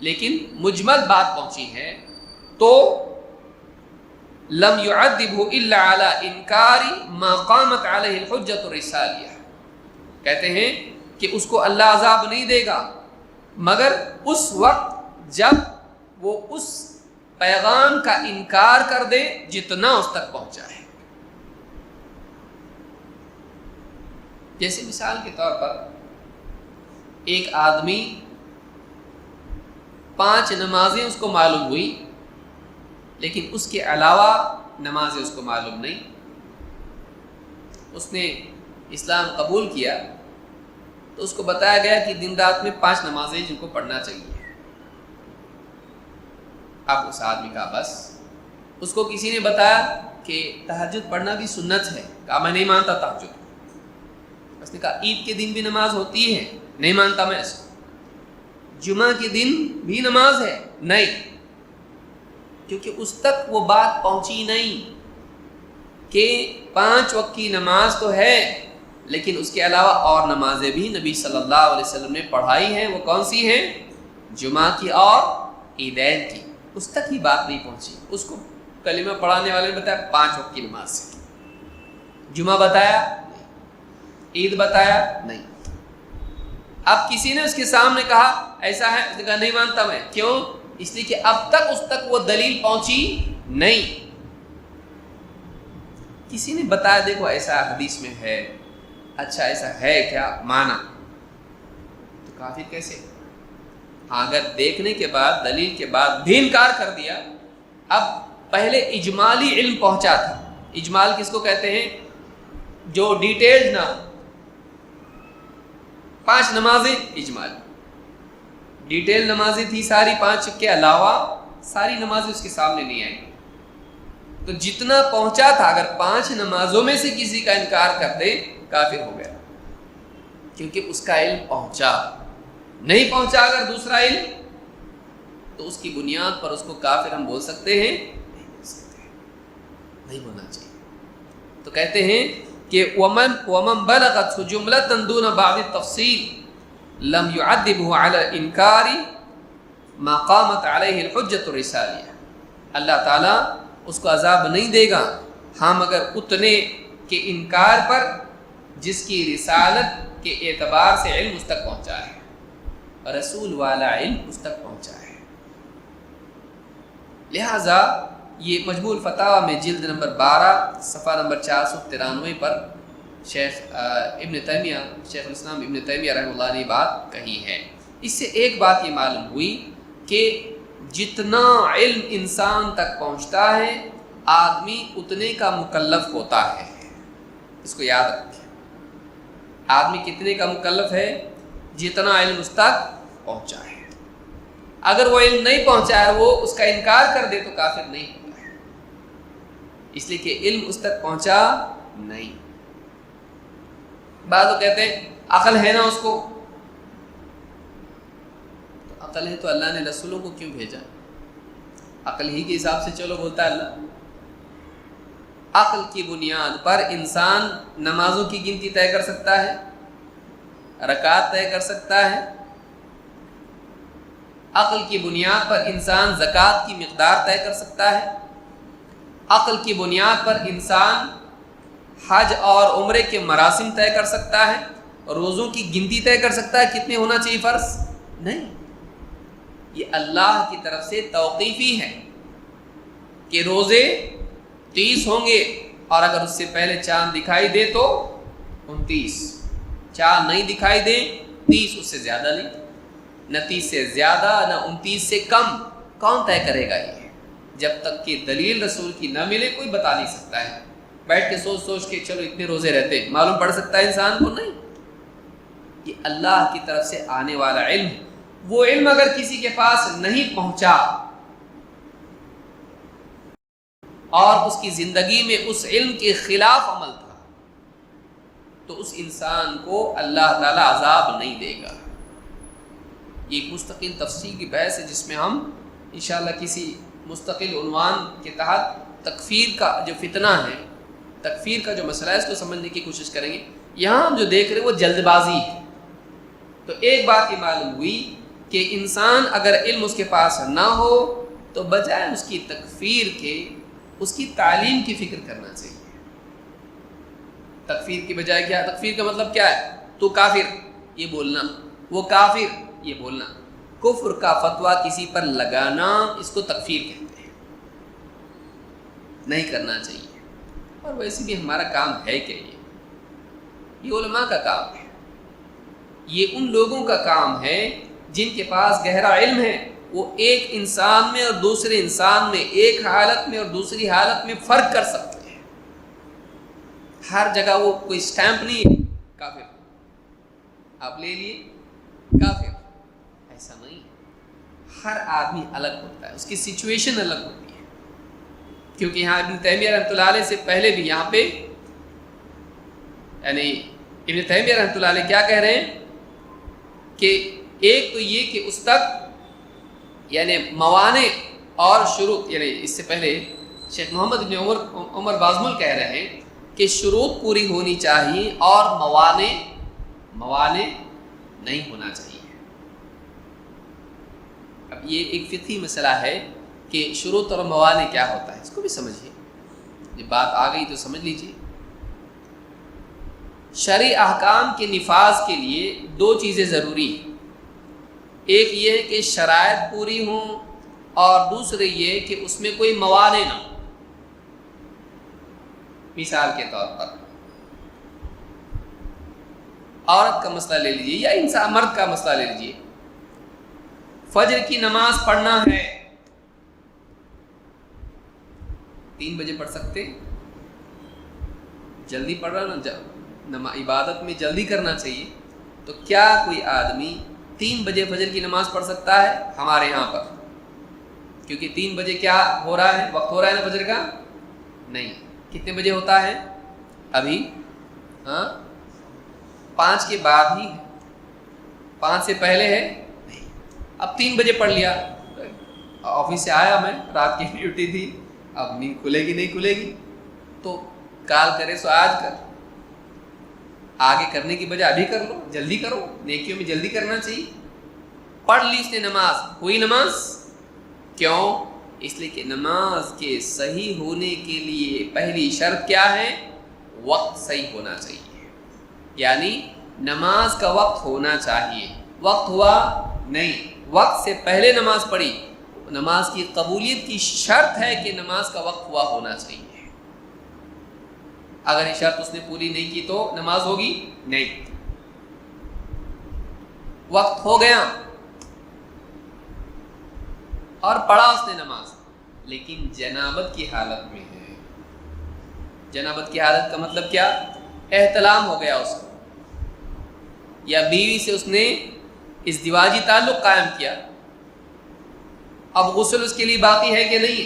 لیکن مجمل بات پہنچی ہے، تو لم يعذبه الا على انکار ما قامت علیہ الحجۃ الرسالیہ، کہتے ہیں کہ اس کو اللہ عذاب نہیں دے گا مگر اس وقت جب وہ اس پیغام کا انکار کر دے جتنا اس تک پہنچا ہے۔ جیسے مثال کے طور پر ایک آدمی 5 نمازیں اس کو معلوم ہوئی، لیکن اس کے علاوہ نمازیں اس کو معلوم نہیں، اس نے اسلام قبول کیا تو اس کو بتایا گیا کہ دن رات میں 5 نمازیں جن کو پڑھنا چاہیے۔ اب اس آدمی کا بس اس کو کسی نے بتایا کہ تہجد پڑھنا بھی سنت ہے، کہا میں نہیں مانتا تہجد۔ اس نے کہا عید کے دن بھی نماز ہوتی ہے، نہیں مانتا میں اس کو۔ جمعہ کے دن بھی نماز ہے، نہیں۔ کیونکہ اس تک وہ بات پہنچی نہیں کہ 5 وقت کی نماز تو ہے لیکن اس کے علاوہ اور نمازیں بھی نبی صلی اللہ علیہ وسلم نے پڑھائی ہیں. وہ کون سی ہیں؟ جمعہ کی اور عیدین کی. اس تک ہی بات نہیں پہنچی. اس کو کلمہ پڑھانے والے نے بتایا 5 وقت کی نماز سے. جمعہ بتایا نہیں, عید بتایا نہیں. اب کسی نے اس کے سامنے کہا ایسا ہے, اس نے کہا نہیں مانتا میں. کیوں؟ اس لیے کہ اب تک اس تک وہ دلیل پہنچی نہیں. کسی نے بتایا دیکھو ایسا حدیث میں ہے, اچھا ایسا ہے کیا, مانا, تو کافر کیسے؟ ہاں اگر دیکھنے کے بعد دلیل کے بعد بھی انکار کر دیا. اب پہلے اجمالی علم پہنچا تھا. اجمال کس کو کہتے ہیں؟ جو ڈیٹیلز نہ, 5 نمازیں اجمال, ڈیٹیل نمازیں تھی ساری, 5 کے علاوہ ساری نمازیں اس کے سامنے نہیں آئیں. تو جتنا پہنچا تھا اگر 5 نمازوں میں سے کسی کا انکار کر دے کافر ہو گیا, کیونکہ اس کا علم پہنچا. نہیں پہنچا اگر دوسرا علم تو اس کی بنیاد پر اس کو کافر ہم بول سکتے ہیں؟ نہیں بول سکتے, نہیں بولنا چاہیے. تو کہتے ہیں کہ ومن بلغت جملۃ دون بعض التفصیل لم يعذبه على الانکار ما قامت علیہ الحجۃ الرسالیہ. اللہ تعالیٰ اس کو عذاب نہیں دے گا ہم اگر اتنے کے انکار پر جس کی رسالت کے اعتبار سے علم اس تک پہنچا ہے, رسول والا علم اس تک پہنچا ہے. لہذا یہ مجموع الفتاوی میں جلد نمبر 12 صفحہ نمبر 493 پر شیخ الاسلام ابن تیمیہ رحمہ اللہ نے بات کہی ہے. اس سے ایک بات یہ معلوم ہوئی کہ جتنا علم انسان تک پہنچتا ہے آدمی اتنے کا مکلف ہوتا ہے. اس کو یاد رکھیں, آدمی کتنے کا مکلف ہے؟ جتنا علم اس تک پہنچا ہے. اگر وہ علم نہیں پہنچا ہے, وہ اس کا انکار کر دے تو کافر نہیں ہوتا ہے, اس لیے کہ علم اس تک پہنچا نہیں. بعض لوگ کہتے ہیں عقل ہے نا اس کو, تو عقل ہے تو اللہ نے رسولوں کو کیوں بھیجا؟ عقل ہی کے حساب سے چلو بولتا ہے اللہ. عقل کی بنیاد پر انسان نمازوں کی گنتی طے کر سکتا ہے, رکعت طے کر سکتا ہے. عقل کی بنیاد پر انسان زکوٰۃ کی مقدار طے کر سکتا ہے. عقل کی بنیاد پر انسان حج اور عمرے کے مراسم طے کر سکتا ہے. روزوں کی گنتی طے کر سکتا ہے کتنے ہونا چاہیے فرض. نہیں, یہ اللہ کی طرف سے توقیفی ہے کہ روزے 30 ہوں گے, اور اگر اس سے پہلے چاند دکھائی دے تو 29, چاند نہیں دکھائی دے 30, اس سے زیادہ نہیں, نہ 30 سے زیادہ نہ 29 سے کم. کون طے کرے گا یہ؟ جب تک کہ دلیل رسول کی نہ ملے کوئی بتا نہیں سکتا ہے. بیٹھ کے سوچ کے چلو اتنے روزے رہتے ہیں, معلوم پڑ سکتا ہے انسان کو؟ نہیں. یہ اللہ کی طرف سے آنے والا علم, وہ علم اگر کسی کے پاس نہیں پہنچا اور اس کی زندگی میں اس علم کے خلاف عمل تھا تو اس انسان کو اللہ تعالیٰ عذاب نہیں دے گا. یہ ایک مستقل تفصیل کی بحث ہے جس میں ہم انشاءاللہ کسی مستقل عنوان کے تحت تکفیر کا جو فتنہ ہے, تکفیر کا جو مسئلہ ہے, اس کو سمجھنے کی کوشش کریں گے. یہاں ہم جو دیکھ رہے ہیں وہ جلد بازی ہے. تو ایک بات یہ معلوم ہوئی کہ انسان اگر علم اس کے پاس نہ ہو تو بجائے اس کی تکفیر کے اس کی تعلیم کی فکر کرنا چاہیے. تکفیر کی بجائے کیا؟ تکفیر کا مطلب کیا ہے؟ تو کافر یہ بولنا, وہ کافر یہ بولنا. کفر کا فتویٰ کسی پر لگانا اس کو تکفیر کہتے ہیں. نہیں کرنا چاہیے. اور ویسے بھی ہمارا کام ہے کہ یہ علماء کا کام ہے, یہ ان لوگوں کا کام ہے جن کے پاس گہرا علم ہے. وہ ایک انسان میں اور دوسرے انسان میں, ایک حالت میں اور دوسری حالت میں فرق کر سکتے ہیں. ہر جگہ وہ کوئی سٹیمپ نہیں ہے کافر, آپ لے لیے کافر, ایسا نہیں ہے. ہر آدمی الگ ہوتا ہے, اس کی سچویشن الگ ہوتی ہے. کیونکہ یہاں ابن تیمیہ رحمۃ اللہ علیہ سے پہلے بھی یہاں پہ یعنی ابن تیمیہ رحمۃ اللہ علیہ کیا کہہ رہے ہیں کہ ایک تو یہ کہ اس تک یعنی موانع اور شروط، یعنی اس سے پہلے شیخ محمد بن عمر بازمل کہہ رہے ہیں کہ شروط پوری ہونی چاہیے اور موانع نہیں ہونا چاہیے۔ اب یہ ایک فقہی مسئلہ ہے کہ شروط اور موانع کیا ہوتا ہے، اس کو بھی سمجھیے، یہ بات آ گئی تو سمجھ لیجیے۔ شرعی احکام کے نفاذ کے لیے دو چیزیں ضروری ہیں، ایک یہ ہے کہ شرائط پوری ہوں اور دوسرے یہ کہ اس میں کوئی موانع نہ ہو۔ مثال کے طور پر عورت کا مسئلہ لے لیجیے یا انسان مرد کا مسئلہ لے لیجیے، فجر کی نماز پڑھنا ہے، 3 بجے پڑھ سکتے، جلدی پڑھ رہا نا، عبادت میں جلدی کرنا چاہیے، تو کیا کوئی آدمی 3 بجے فجر کی نماز پڑھ سکتا ہے؟ ہمارے یہاں پر کیونکہ 3 بجے کیا ہو رہا ہے، وقت ہو رہا ہے نا فجر کا؟ نہیں، کتنے بجے ہوتا ہے ابھی؟ 5 کے بعد ہی ہے، 5 سے پہلے ہے نہیں۔ اب 3 بجے پڑھ لیا، آفس سے آیا میں، رات کی ڈیوٹی تھی، اب نیند کھلے گی نہیں کھلے گی، تو کال کرے سو آج کر، آگے کرنے کی بجائے ابھی کر لو، جلدی کرو، نیکیوں میں جلدی کرنا چاہیے۔ پڑھ لی اس نے نماز، ہوئی نماز، کیوں؟ اس لیے کہ نماز کے صحیح ہونے کے لیے پہلی شرط کیا ہے؟ وقت صحیح ہونا چاہیے، یعنی نماز کا وقت ہونا چاہیے۔ وقت ہوا نہیں، وقت سے پہلے نماز پڑھی، نماز کی قبولیت کی شرط ہے کہ نماز کا وقت ہوا ہونا چاہیے۔ اگر یہ شرط اس نے پوری نہیں کی تو نماز ہوگی نہیں۔ وقت ہو گیا اور پڑھا اس نے نماز، لیکن جنابت کی حالت میں ہے۔ جنابت کی حالت کا مطلب کیا؟ احتلام ہو گیا اس کو، یا بیوی سے اس نے ازدواجی تعلق قائم کیا، اب غسل اس کے لیے باقی ہے کہ نہیں؟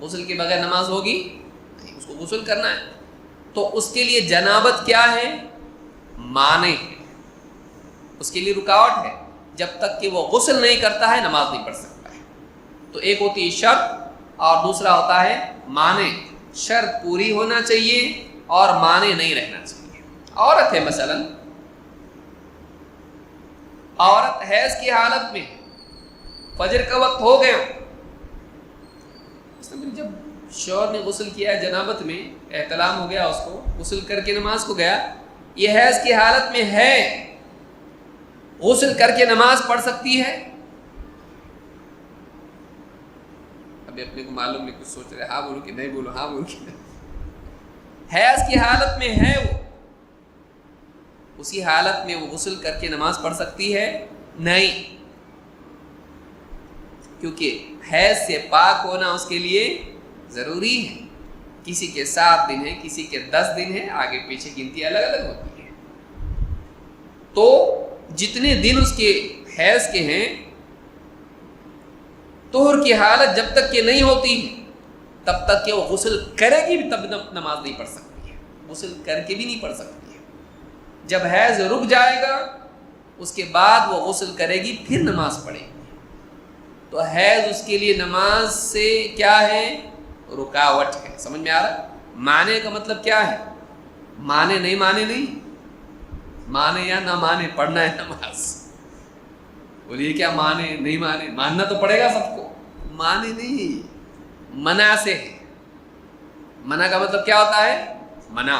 غسل کے بغیر نماز ہوگی نہیں، اس کو غسل کرنا ہے، تو اس کے لیے جنابت کیا ہے؟ مانع ہے، اس کے لیے رکاوٹ ہے، جب تک کہ وہ غسل نہیں کرتا ہے نماز نہیں پڑھ سکتا ہے۔ تو ایک ہوتی ہے شرط اور دوسرا ہوتا ہے مانع۔ شرط پوری ہونا چاہیے اور مانع نہیں رہنا چاہیے۔ عورت ہے مثلا، عورت حیض کی حالت میں، فجر کا وقت ہو گیا، جب شوہر نے غسل کیا جنابت میں، احتلام ہو گیا، اس کو غسل کر کے نماز کو گیا، یہ حیض کی حالت میں ہے، غسل کر کے نماز پڑھ سکتی ہے؟ ابھی اپنے کو معلوم نہیں، کچھ سوچ رہے ہاں بولو کہ نہیں بولو، ہاں بولو کہ نہیں۔ حیض کی حالت میں ہے وہ، اسی حالت میں وہ غسل کر کے نماز پڑھ سکتی ہے؟ نہیں، کیونکہ حیض سے پاک ہونا اس کے لیے ضروری ہے۔ کسی کے 7 دن ہے، کسی کے 10 دن ہے، آگے پیچھے گنتی الگ الگ ہوتی ہے۔ تو جتنے دن اس کے حیض کے ہیں، طہر کی حالت جب تک کہ نہیں ہوتی تب تک کہ وہ غسل کرے گی بھی تب نماز نہیں پڑھ سکتی ہے، غسل کر کے بھی نہیں پڑھ سکتی ہے۔ جب حیض رک جائے گا اس کے بعد وہ غسل کرے گی، پھر نماز پڑھے گی۔ تو حیض اس کے لیے نماز سے کیا ہے؟ رکاوٹ ہے۔ سمجھ میں آ رہا؟ مانے کا مطلب کیا ہے؟ مانے نہیں، مانے یا نہ مانے، پڑھنا ہے نماز۔ بولیے کیا مانے نہیں مانے؟ ماننا تو پڑے گا سب کو، مانے نہیں، منع سے ہے۔ منع کا مطلب کیا ہوتا ہے؟ منع۔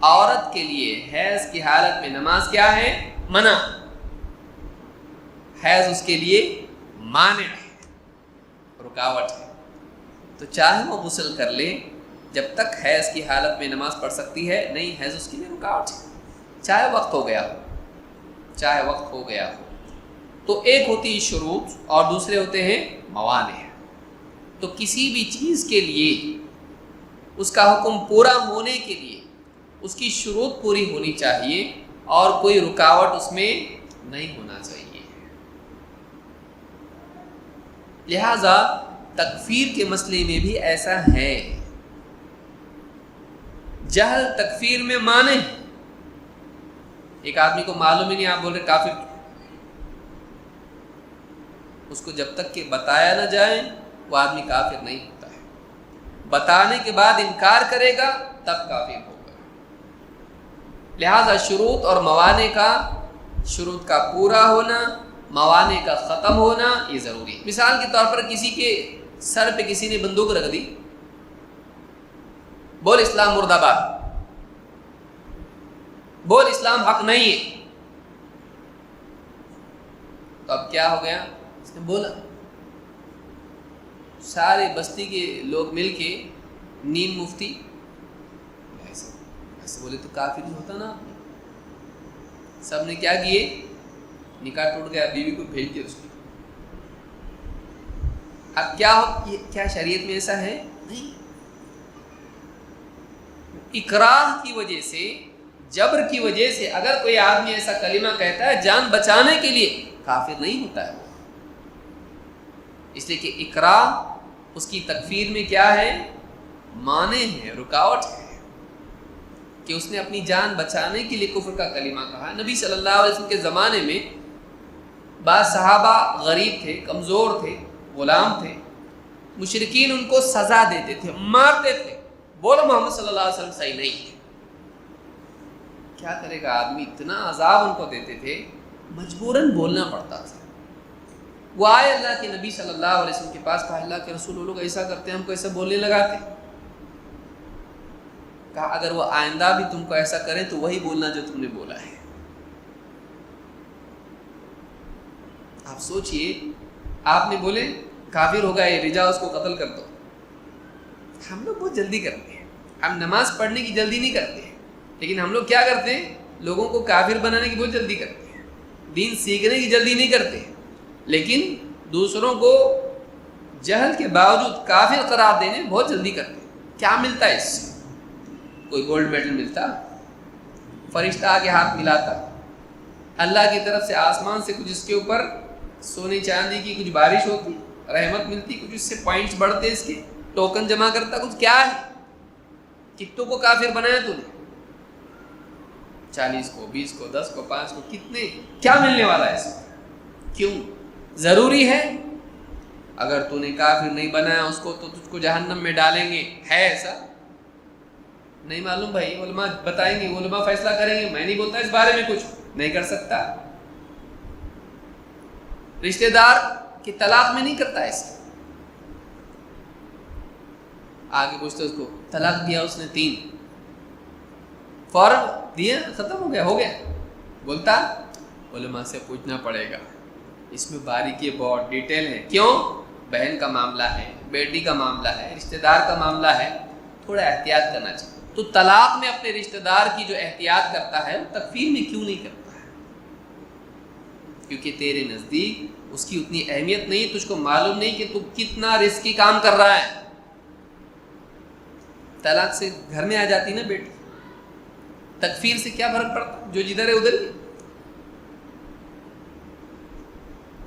عورت کے لیے حیض کی حالت میں نماز کیا ہے؟ منع۔ حیض اس کے لیے مانع ہے، رکاوٹ ہے۔ تو چاہے وہ غسل کر لے، جب تک حیض کی حالت میں نماز پڑھ سکتی ہے نہیں، حیض اس کے لیے رکاوٹ ہے، چاہے وقت ہو گیا ہو۔ تو ایک ہوتی ہے شروط اور دوسرے ہوتے ہیں موانع۔ تو کسی بھی چیز کے لیے اس کا حکم پورا ہونے کے لیے اس کی شروط پوری ہونی چاہیے اور کوئی رکاوٹ اس میں نہیں ہونا چاہیے۔ لہذا تکفیر کے مسئلے میں بھی ایسا ہے، جہل تکفیر میں مانے۔ ایک آدمی کو معلوم ہی نہیں، آپ بول رہے کافر، اس کو جب تک کہ بتایا نہ جائے وہ آدمی کافر نہیں ہوتا ہے. بتانے کے بعد انکار کرے گا تب کافر ہوگا. لہذا شروط اور موانع کا، شروط کا پورا ہونا، موانع کا ختم ہونا یہ ضروری ہے. مثال کے طور پر کسی کے سر پہ کسی نے بندوق رکھ دی، بول اسلام مرد آباد، بول اسلام حق نہیں ہے، تو اب کیا ہو گیا؟ اس نے بولا، سارے بستی کے لوگ مل کے نیم مفتی ایسے بولے تو کافر ہی ہوتا نا. سب نے کیا کیے؟ نکاح ٹوٹ گیا، بیوی کو بھیج دیا اس کی. اب کیا ہو؟ کیا شریعت میں ایسا ہے؟ نہیں. اکراہ کی وجہ سے، جبر کی وجہ سے اگر کوئی آدمی ایسا کلمہ کہتا ہے جان بچانے کے لیے، کافر نہیں ہوتا ہے وہ. اس لیے کہ اکراہ اس کی تکفیر میں کیا ہے؟ مانع ہے، رکاوٹ ہے کہ اس نے اپنی جان بچانے کے لیے کفر کا کلمہ کہا. نبی صلی اللہ علیہ وسلم کے زمانے میں بعض صحابہ غریب تھے، کمزور تھے، غلام تھے. مشرکین ان کو سزا دیتے تھے، مارتے تھے. بولو محمد صلی اللہ علیہ وسلم صحیح نہیں ہے. کیا کرے گا آدمی؟ اتنا عذاب ان کو دیتے تھے، مجبوراً بولنا پڑتا تھا. وہ آئے اللہ کے نبی صلی اللہ علیہ وسلم کے پاس، کہا اللہ کے رسول، وہ لوگ ایسا کرتے ہیں، ہم کو ایسا بولنے لگاتے. کہا اگر وہ آئندہ بھی تم کو ایسا کریں تو وہی بولنا جو تم نے بولا ہے. آپ سوچئے، آپ نے بولے کافر ہوگا یہ، رجا اس کو قتل کر دو. ہم لوگ بہت جلدی کرتے ہیں، ہم نماز پڑھنے کی جلدی نہیں کرتے ہیں، لیکن ہم لوگ کیا کرتے ہیں؟ لوگوں کو کافر بنانے کی بہت جلدی کرتے ہیں. دین سیکھنے کی جلدی نہیں کرتے ہیں، لیکن دوسروں کو جہل کے باوجود کافر قرار دینے بہت جلدی کرتے ہیں. کیا ملتا ہے اس سے؟ کوئی گولڈ میڈل ملتا؟ فرشتہ آ کے ہاتھ ملاتا؟ اللہ کی طرف سے آسمان سے کچھ اس کے اوپر سونے چاندی کی کچھ بارش ہوتی، رحمت ملتی، کچھ اس سے پوائنٹس بڑھتے، اس کے ٹوکن جمع کرتا، کچھ کیا ہے؟ کتوں کو کافر بنایا تو نے؟ 40 کو، 20 کو، 10 کو، 5 کو، کتنے؟ کیا ملنے والا ہے اس میں؟ کیوں ضروری ہے؟ اگر تو نے کافر نہیں بنایا اس کو تو تجھ کو جہنم میں ڈالیں گے، ہے ایسا؟ نہیں معلوم بھائی، علماء بتائیں گے، علماء فیصلہ کریں گے. میں نہیں بولتا اس بارے میں، کچھ نہیں کر سکتا. رشتہ دار کی طلاق میں نہیں کرتا ایسا. آگے پوچھتے اس کو، طلاق دیا اس نے 3، فوراً دیا، ختم ہو گیا. بولتا علماء سے پوچھنا پڑے گا، اس میں باریکی بہت ڈیٹیل ہے. کیوں؟ بہن کا معاملہ ہے، بیٹی کا معاملہ ہے، رشتہ دار کا معاملہ ہے، تھوڑا احتیاط کرنا چاہیے. تو طلاق میں اپنے رشتہ دار کی جو احتیاط کرتا ہے، وہ تکفیر میں کیوں نہیں کرتا ہے؟ کیونکہ تیرے نزدیک اس کی اتنی اہمیت نہیں، تجھ کو معلوم نہیں کہ تو کتنا رسکی کام کر رہا ہے. طلاق سے گھر میں آ جاتی نا بیٹی، تکفیر سے کیا فرق پڑتا؟ جو جدھر ہے ادھر ہی.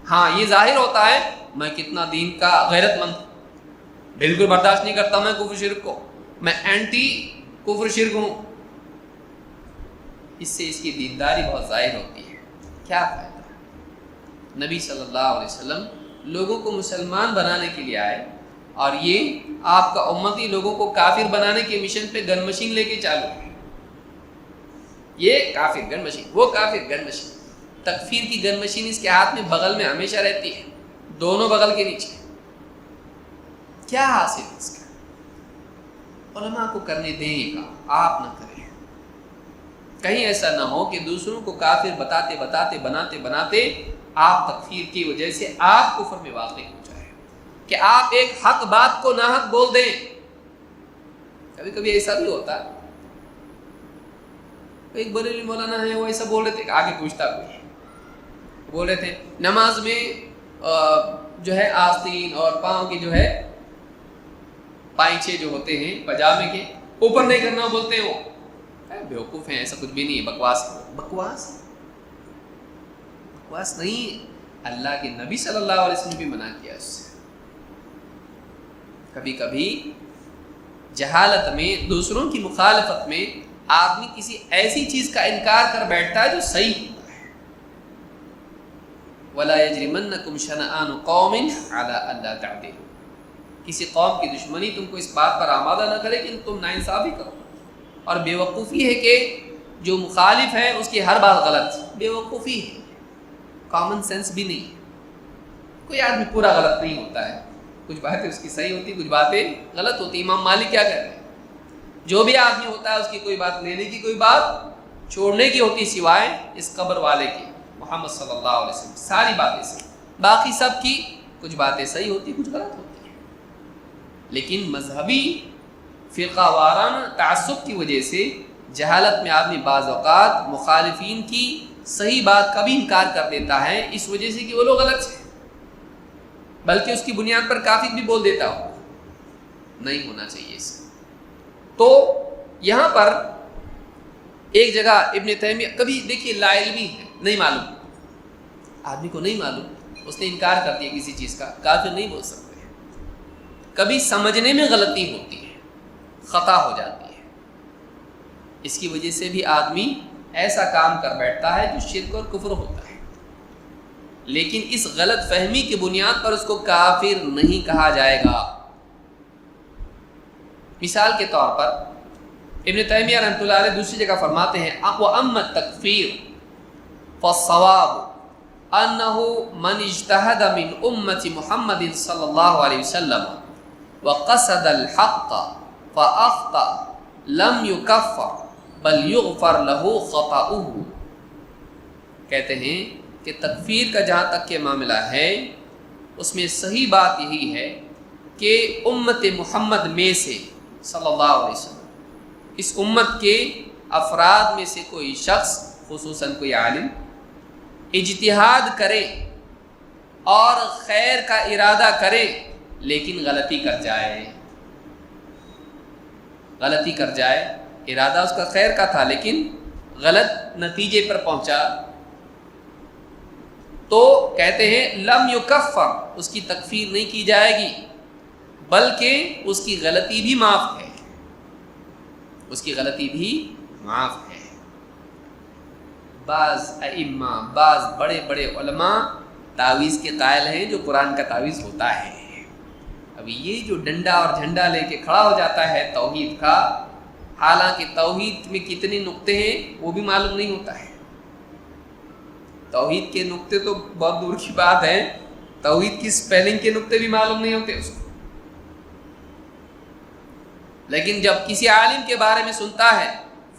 ہاں یہ ظاہر ہوتا ہے میں کتنا دین کا غیرت مند، بالکل برداشت نہیں کرتا میں کفر شرک کو، میں اینٹی کفر شرک ہوں. اس سے اس کی دینداری بہت ظاہر ہوتی ہے. کیا فائدہ؟ نبی صلی اللہ علیہ وسلم لوگوں کو مسلمان بنانے کے لیے آئے، اور یہ آپ کا امتی لوگوں کو کافر بنانے کے مشن پہ گن مشین لے کے چالو ہے. یہ کافر گن مشین، وہ کافر گن مشین. تکفیر کی گن مشین اس کے ہاتھ میں بغل میں ہمیشہ رہتی ہے، دونوں بغل کے نیچے. کیا حاصل ہے اس کا؟ علماء کو کرنے دیں یہ کام، آپ نہ کریں. کہیں ایسا نہ ہو کہ دوسروں کو کافر بتاتے بتاتے بناتے بناتے آپ تکفیر کی وجہ سے آپ کفر میں واقع ہو جائے، کہ آپ ایک حق بات کو ناحق بول دیں. کبھی کبھی ایسا بھی ہوتا ہے، ایک بریلوی مولانا ہے، وہ ایسا بول رہے تھے، آگے پوچھتا کوئی، بول رہے تھے نماز میں جو ہے آستین اور پاؤں کی جو ہے پائچے جو ہوتے ہیں پجامے کے اوپر نہیں کرنا بولتے ہیں. وہ بیوقوف ہیں، ایسا کچھ بھی نہیں ہے، بکواس نہیں. اللہ کے نبی صلی اللہ علیہ وسلم نے بھی منع کیا اس سے. کبھی کبھی جہالت میں، دوسروں کی مخالفت میں آدمی کسی ایسی چیز کا انکار کر بیٹھتا ہے جو صحیح ہوتا ہے. وَلَا يَجْرِمَنَّكُمْ شَنَآنُ قَوْمٍ عَلَىٰ أَلَّا تَعْدِلُوا، کسی قوم کی دشمنی تم کو اس بات پر آمادہ نہ کرے کہ تم ناانصافی کرو. اور بے وقوفی ہے کہ جو مخالف ہے اس کی ہر بات غلط، بے وقوفی ہے، کامن سینس بھی نہیں ہے. کوئی آدمی پورا غلط نہیں ہوتا ہے، کچھ باتیں اس کی صحیح ہوتی، کچھ باتیں غلط ہوتی. امام مالک کیا کہتے ہیں؟ جو بھی آدمی ہوتا ہے اس کی کوئی بات لینے کی، کوئی بات چھوڑنے کی ہوتی سوائے اس قبر والے کی، محمد صلی اللہ علیہ وسلم. ساری باتیں صحیح، باقی سب کی کچھ باتیں صحیح ہوتی، کچھ غلط ہوتی ہیں. لیکن مذہبی فرقہ وارانہ تعصب کی وجہ سے جہالت میں آدمی بعض اوقات مخالفین کی صحیح بات کا بھی انکار کر دیتا ہے، اس وجہ سے کہ وہ لوگ غلط ہیں، بلکہ اس کی بنیاد پر کافر بھی بول دیتا ہو. نہیں ہونا چاہیے اس. تو یہاں پر ایک جگہ ابن تیمیہ، کبھی دیکھیے لا علمی ہے، نہیں معلوم، آدمی کو نہیں معلوم، اس نے انکار کر دیا کسی چیز کا، کافر نہیں بول سکتے. کبھی سمجھنے میں غلطی ہوتی ہے، خطا ہو جاتی ہے، اس کی وجہ سے بھی آدمی ایسا کام کر بیٹھتا ہے جو شرک اور کفر ہوتا ہے. لیکن اس غلط فہمی کی بنیاد پر اس کو کافر نہیں کہا جائے گا. مثال کے طور پر ابن تیمیہ رحمۃ اللہ علیہ دوسری جگہ فرماتے ہیں وَأَمَّا التَّكْفِيرُ فَالصَّوَابُ أَنَّهُ مَنِ اجْتَهَدَ مِنْ أُمَّةِ مُحَمَّدٍ صلی اللہ علیہ وسلم وَقَصَدَ الْحَقَّ فَأَخْطَأَ لَمْ يُكَفَّرْ بَلْ يُغْفَرْ لَهُ خَطَأُهُ. کہتے ہیں کہ تکفیر کا جہاں تک کہ معاملہ ہے اس میں صحیح بات یہی ہے کہ امت محمد میں سے صلی اللہ علیہ وسلم، اس امت کے افراد میں سے کوئی شخص، خصوصاً کوئی عالم، اجتہاد کرے اور خیر کا ارادہ کرے لیکن غلطی کر جائے، ارادہ اس کا خیر کا تھا لیکن غلط نتیجے پر پہنچا، تو کہتے ہیں لم یکفر، اس کی تکفیر نہیں کی جائے گی بلکہ اس کی غلطی بھی معاف ہے، اس کی غلطی بھی معاف ہے. بعض ائمہ، بعض بڑے بڑے علماء تعویذ کے قائل ہیں جو قرآن کا تعویذ ہوتا ہے. اب یہ جو ڈنڈا اور جھنڈا لے کے کھڑا ہو جاتا ہے توحید کا، حالانکہ توحید میں کتنے نقطے ہیں وہ بھی معلوم نہیں ہوتا ہے. توحید کے نقطے تو بہت دور کی بات ہے، توحید کی سپیلنگ کے نقطے بھی معلوم نہیں ہوتے اس کو. لیکن جب کسی عالم کے بارے میں سنتا ہے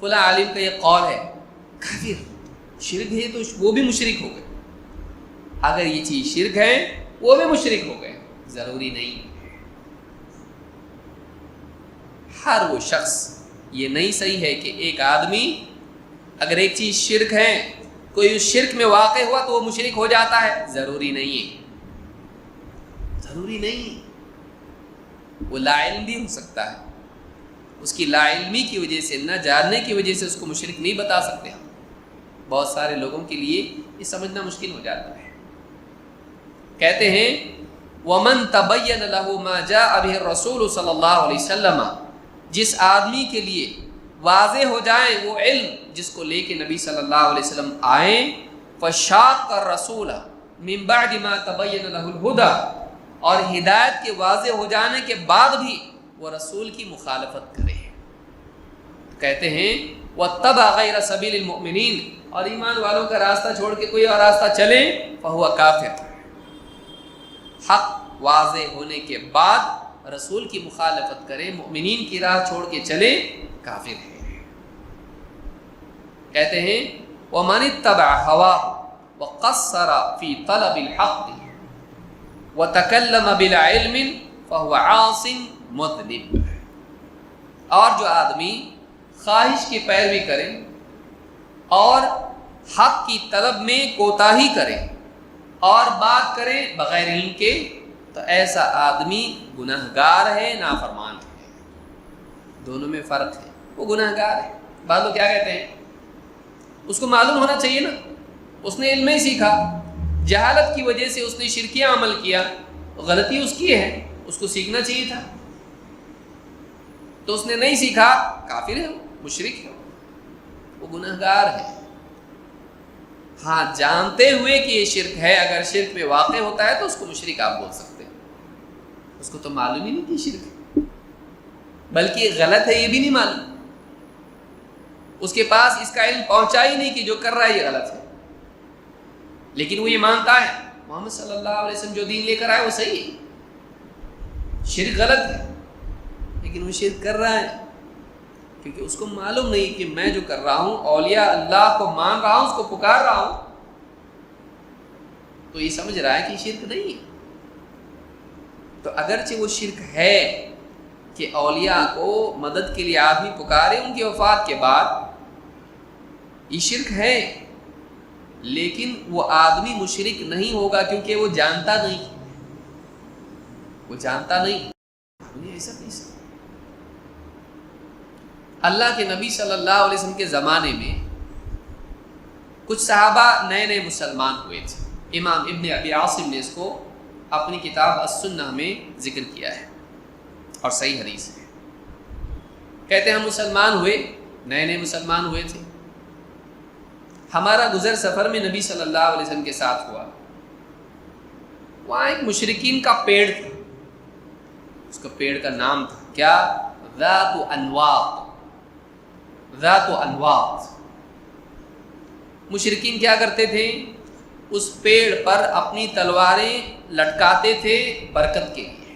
فلاں عالم کا یہ قول ہے، کافر، شرک ہے، تو وہ بھی مشرک ہو گئے. اگر یہ چیز شرک ہے وہ بھی مشرک ہو گئے. ضروری نہیں، ہر وہ شخص، یہ نہیں صحیح ہے کہ ایک آدمی اگر ایک چیز شرک ہے، کوئی اس شرک میں واقع ہوا تو وہ مشرک ہو جاتا ہے. ضروری نہیں، ضروری نہیں. وہ لا علم بھی ہو سکتا ہے، اس کی لا علمی کی وجہ سے، نہ جاننے کی وجہ سے اس کو مشرک نہیں بتا سکتے ہم. بہت سارے لوگوں کے لیے یہ سمجھنا مشکل ہو جاتا ہے. کہتے ہیں وَمَن تَبَيَّنَ لَهُ مَا جَاءَ بِهِ الرَّسُولُ صلی اللہ علیہ وسلم، جس آدمی کے لیے واضح ہو جائے وہ علم جس کو لے کے نبی صلی اللہ علیہ وسلم آئیں، فَشَاقَ الرَّسُولَ مِن بَعْدِ مَا تَبَيَّنَ لَهُ الْهُدَى، اور ہدایت کے واضح ہو جانے کے بعد بھی وہ رسول کی مخالفت کرے. کہتے ہیں وَاتَّبَعَ غَيْرَ سَبِيلِ الْمُؤْمِنِينَ، اور ایمان والوں کا راستہ چھوڑ کے کوئی اور راستہ چلے، فَهُوَ كَافِرٌ. حق واضح ہونے کے بعد رسول کی مخالفت کرے، مؤمنین کی راہ چھوڑ کے چلے، کافر ہے. کہتے ہیں وَمَنِ اتَّبَعَ هَوَاهُ وَقَصَّرَ فِي طَلَبِ الْحَقِّ وَتَكَلَّمَ بِلَا عِلْمٍ فَهُوَ عَاصٍ مُذْنِبٌ. اور جو آدمی خواہش کی پیروی کرے اور حق کی طلب میں کوتاہی کرے اور بات کرے بغیر علم کے، تو ایسا آدمی گناہگار ہے، نافرمان ہے. دونوں میں فرق ہے. وہ گناہگار ہے. بعض لوگ کیا کہتے ہیں، اس کو معلوم ہونا چاہیے نا، اس نے علم نہیں سیکھا، جہالت کی وجہ سے اس نے شرکیہ عمل کیا، غلطی اس کی ہے، اس کو سیکھنا چاہیے تھا، تو اس نے نہیں سیکھا، کافر ہے، مشرک ہے، وہ گناہگار ہے. ہاں جانتے ہوئے کہ یہ شرک ہے، اگر شرک میں واقع ہوتا ہے تو اس کو مشرک آپ بول سکتے ہیں. اس کو تو معلوم ہی نہیں کہ شرک ہے، بلکہ یہ غلط ہے یہ بھی نہیں معلوم، اس کے پاس اس کا علم پہنچا ہی نہیں کہ جو کر رہا ہے یہ غلط ہے، لیکن وہ یہ مانتا ہے محمد صلی اللہ علیہ وسلم جو دین لے کر آئے وہ صحیح ہے، شرک غلط ہے، لیکن وہ شرک کر رہا ہے کیونکہ اس کو معلوم نہیں کہ میں جو کر رہا ہوں اولیاء اللہ کو مان رہا ہوں، اس کو پکار رہا ہوں، تو یہ سمجھ رہا ہے کہ شرک نہیں ہے۔ تو اگرچہ وہ شرک ہے کہ اولیاء کو مدد کے لیے آدمی پکارے ان کی وفات کے بعد، یہ شرک ہے، لیکن وہ آدمی مشرک نہیں ہوگا کیونکہ وہ جانتا نہیں، وہ جانتا نہیں ایسا نہیں۔ اللہ کے نبی صلی اللہ علیہ وسلم کے زمانے میں کچھ صحابہ نئے نئے مسلمان ہوئے تھے، امام ابن ابی عاصم نے اس کو اپنی کتاب السنہ میں ذکر کیا ہے اور صحیح حدیث ہے، کہتے ہیں ہم مسلمان ہوئے، نئے نئے مسلمان ہوئے تھے، ہمارا گزر سفر میں نبی صلی اللہ علیہ وسلم کے ساتھ ہوا، وہاں ایک مشرکین کا پیڑ تھا، اس کا پیڑ کا نام تھا کیا؟ ذات انواط، ذات انواط۔ مشرکین کیا کرتے تھے؟ اس پیڑ پر اپنی تلواریں لٹکاتے تھے برکت کے لیے،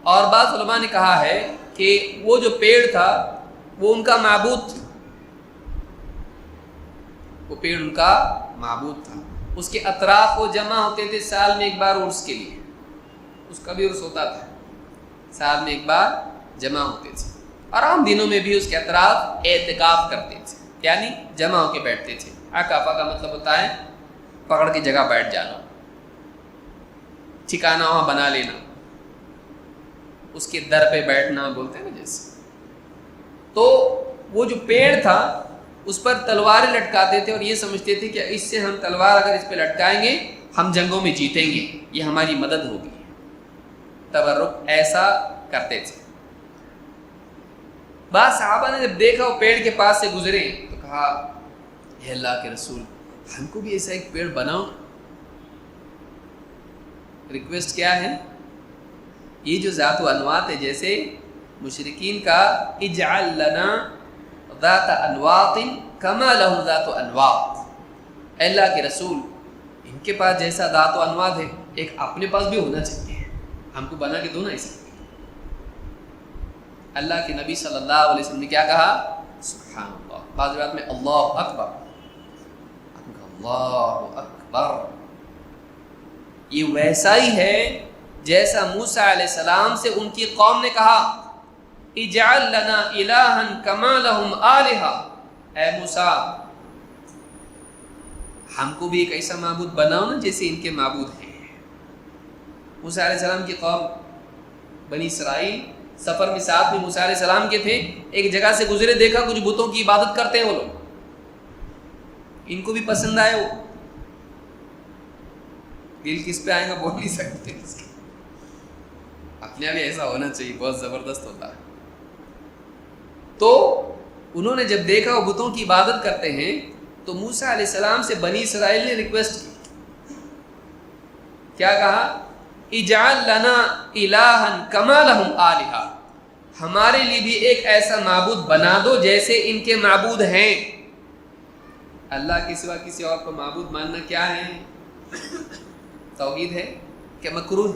اور بعض علماء نے کہا ہے کہ وہ جو پیڑ تھا وہ ان کا معبود تھا، وہ پیڑ ان کا معبود تھا، اس کے اطراف وہ جمع ہوتے تھے سال میں ایک بار عرس کے لیے، اس کا بھی عرس ہوتا تھا، سال میں ایک بار جمع ہوتے تھے، اور عام دنوں میں بھی اس کے اطراف اعتکاف کرتے تھے، یعنی جمع ہو کے بیٹھتے تھے۔ اعتکاف کا مطلب ہوتا ہے پکڑ کی جگہ بیٹھ جانا، ٹھکانہ وہاں بنا لینا، اس کے در پہ بیٹھنا بولتے ہیں نا جیسے۔ تو وہ جو پیڑ تھا اس پر تلواریں لٹکاتے تھے اور یہ سمجھتے تھے کہ اس سے ہم تلوار اگر اس پہ لٹکائیں گے ہم جنگوں میں جیتیں گے، یہ ہماری مدد ہوگی، تبرک ایسا کرتے تھے۔ بعض صحابہ نے جب دیکھا وہ پیڑ کے پاس سے گزرے تو کہا اے اللہ کے رسول ہم کو بھی ایسا ایک پیڑ بناؤ۔ ریکویسٹ کیا ہے؟ یہ جو ذات و انواط ہے، جیسے مشرکین کا اجعل لنا ذات انواط کما لهم ذات انواط، اے اللہ کے رسول ان کے پاس جیسا ذات و انواط ہے ایک اپنے پاس بھی ہونا چاہیے، ہم کو بنا کے دو نا ایسا۔ اللہ کے نبی صلی اللہ علیہ وسلم نے کیا کہا؟ سبحان اللہ، بعض روایات میں اللہ اکبر، اللہ اکبر۔ یہ ویسا ہی ہے جیسا موسیٰ علیہ السلام سے ان کی قوم نے کہا اجعل لنا الہا کما لہم آلہہ، اے موسیٰ ہم کو بھی ایک ایسا معبود بناؤ نا جیسے ان کے معبود ہیں۔ موسیٰ علیہ السلام کی قوم بنی اسرائیل سفر میں ساتھ میں موسیٰ علیہ السلام کے تھے، ایک جگہ سے گزرے، دیکھا کچھ بتوں کی عبادت کرتے ہیں وہ لوگ، ان کو بھی پسند آئے، وہ دل کس پہ آئے گا بول نہیں سکتے، اپنے بھی ایسا ہونا چاہیے، بہت زبردست ہوتا ہے۔ تو انہوں نے جب دیکھا وہ بتوں کی عبادت کرتے ہیں تو موسیٰ علیہ السلام سے بنی اسرائیل نے ریکویسٹ کی، کیا کہا؟ اجعل لنا الہا کما لہم آلہہ، ہمارے لیے بھی ایک ایسا معبود بنا دو جیسے ان کے معبود ہیں۔ اللہ کے سوا کسی اور کو معبود ماننا کیا ہے؟ توحید ہے کہ مکروہ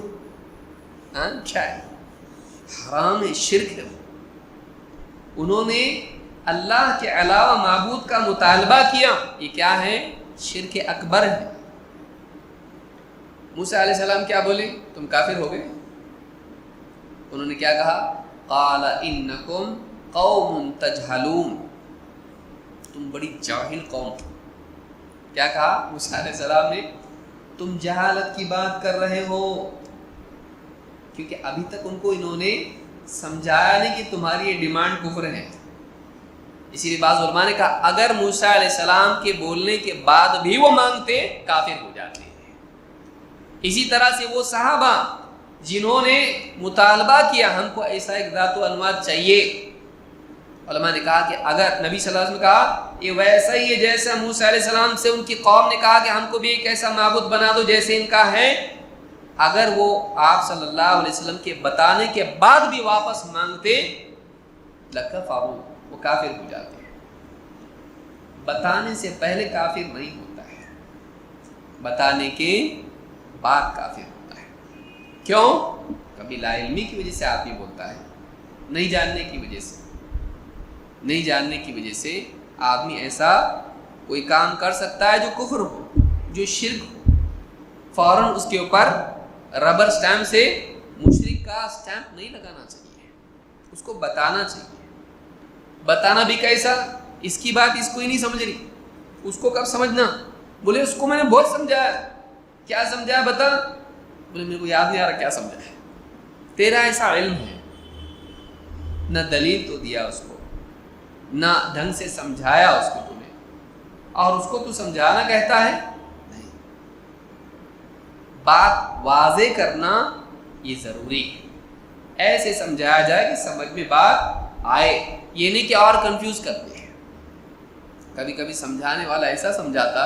ہے؟ کیا ہے؟ حرام ہے، شرک ہے۔ انہوں نے اللہ کے علاوہ معبود کا مطالبہ کیا، یہ کیا ہے؟ شرک اکبر ہے۔ موسیٰ علیہ السلام کیا بولے؟ تم کافر ہو گئے۔ انہوں نے کیا کہا؟ قال انکم قوم تجہلون، تم بڑی جاہل قوم۔ کیا کہا موسیٰ علیہ السلام نے؟ تم جہالت کی بات کر رہے ہو، کیونکہ ابھی تک ان کو انہوں نے سمجھایا نہیں کہ تمہاری یہ ڈیمانڈ کفر ہے۔ اسی لیے بعض علماء نے کہا اگر موسیٰ علیہ السلام کے بولنے کے بعد بھی وہ مانگتے کافر ہو جاتے ہیں۔ اسی طرح سے وہ صحابہ جنہوں نے مطالبہ کیا ہم کو ایسا ایک ذات و انواط چاہیے، علماء نے کہا کہ اگر نبی صلی اللہ علیہ وسلم نے کہا یہ ویسا ہی ہے جیسا موسیٰ علیہ السلام سے ان کی قوم نے کہا کہ ہم کو بھی ایک ایسا معبود بنا دو جیسے ان کا ہے، اگر وہ آپ صلی اللہ علیہ وسلم کے بتانے کے بعد بھی واپس مانگتے لکفروا، وہ کافر ہو جاتے ہیں۔ بتانے سے پہلے کافر نہیں ہوتا ہے، بتانے کے بعد کافر ہوتا ہے۔ کیوں؟ کبھی لا علمی کی وجہ سے آدمی بولتا ہے، نہیں جاننے کی وجہ سے، نہیں جاننے کی وجہ سے آدمی ایسا کوئی کام کر سکتا ہے جو کفر ہو، جو شرک ہو، فوراً اس کے اوپر ربر سٹیمپ سے مشرک کا سٹیمپ نہیں لگانا چاہیے، اس کو بتانا چاہیے۔ بتانا بھی کیسا؟ اس کی بات اس کو ہی نہیں سمجھ رہی، اس کو کب سمجھنا؟ بولے اس کو میں نے بہت سمجھایا۔ کیا سمجھایا بتا؟ بولے میرے کو یاد نہیں آ رہا کیا سمجھایا۔ تیرا ایسا علم ہے، نہ دلیل تو دیا اس کو، نہ ڈھنگ سے سمجھایا اس کو تم نے، اور اس کو تو سمجھانا کہتا ہے؟ نہیں۔ بات واضح کرنا یہ ضروری ہے، ایسے سمجھایا جائے کہ سمجھ میں بات آئے، یہ نہیں کہ اور کنفیوز کرتے ہیں۔ کبھی کبھی سمجھانے والا ایسا سمجھاتا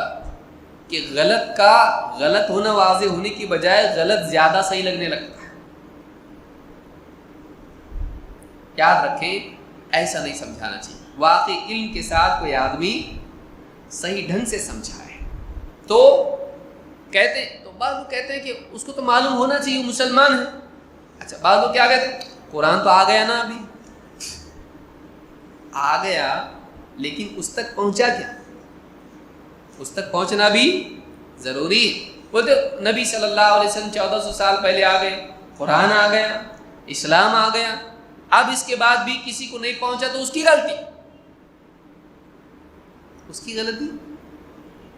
کہ غلط کا غلط ہونا واضح ہونے کی بجائے غلط زیادہ صحیح لگنے لگتا ہے۔ یاد رکھیں، ایسا نہیں سمجھانا چاہیے۔ واقعی علم کے ساتھ کوئی آدمی صحیح ڈھنگ سے سمجھائے تو کہتے ہیں، تو بعض لوگ کہتے ہیں کہ اس کو تو معلوم ہونا چاہیے وہ مسلمان ہے۔ اچھا، بعض لوگ کیا کہتے ہیں؟ قرآن تو آ گیا نا، ابھی آ گیا، لیکن اس تک پہنچا کیا؟ اس تک پہنچنا بھی ضروری ہے۔ بولتے نبی صلی اللہ علیہ وسلم 1400 سال پہلے آ گئے، قرآن آ گیا، اسلام آ گیا، اب اس کے بعد بھی کسی کو نہیں پہنچا تو اس کی غلطی، اس کی غلطی،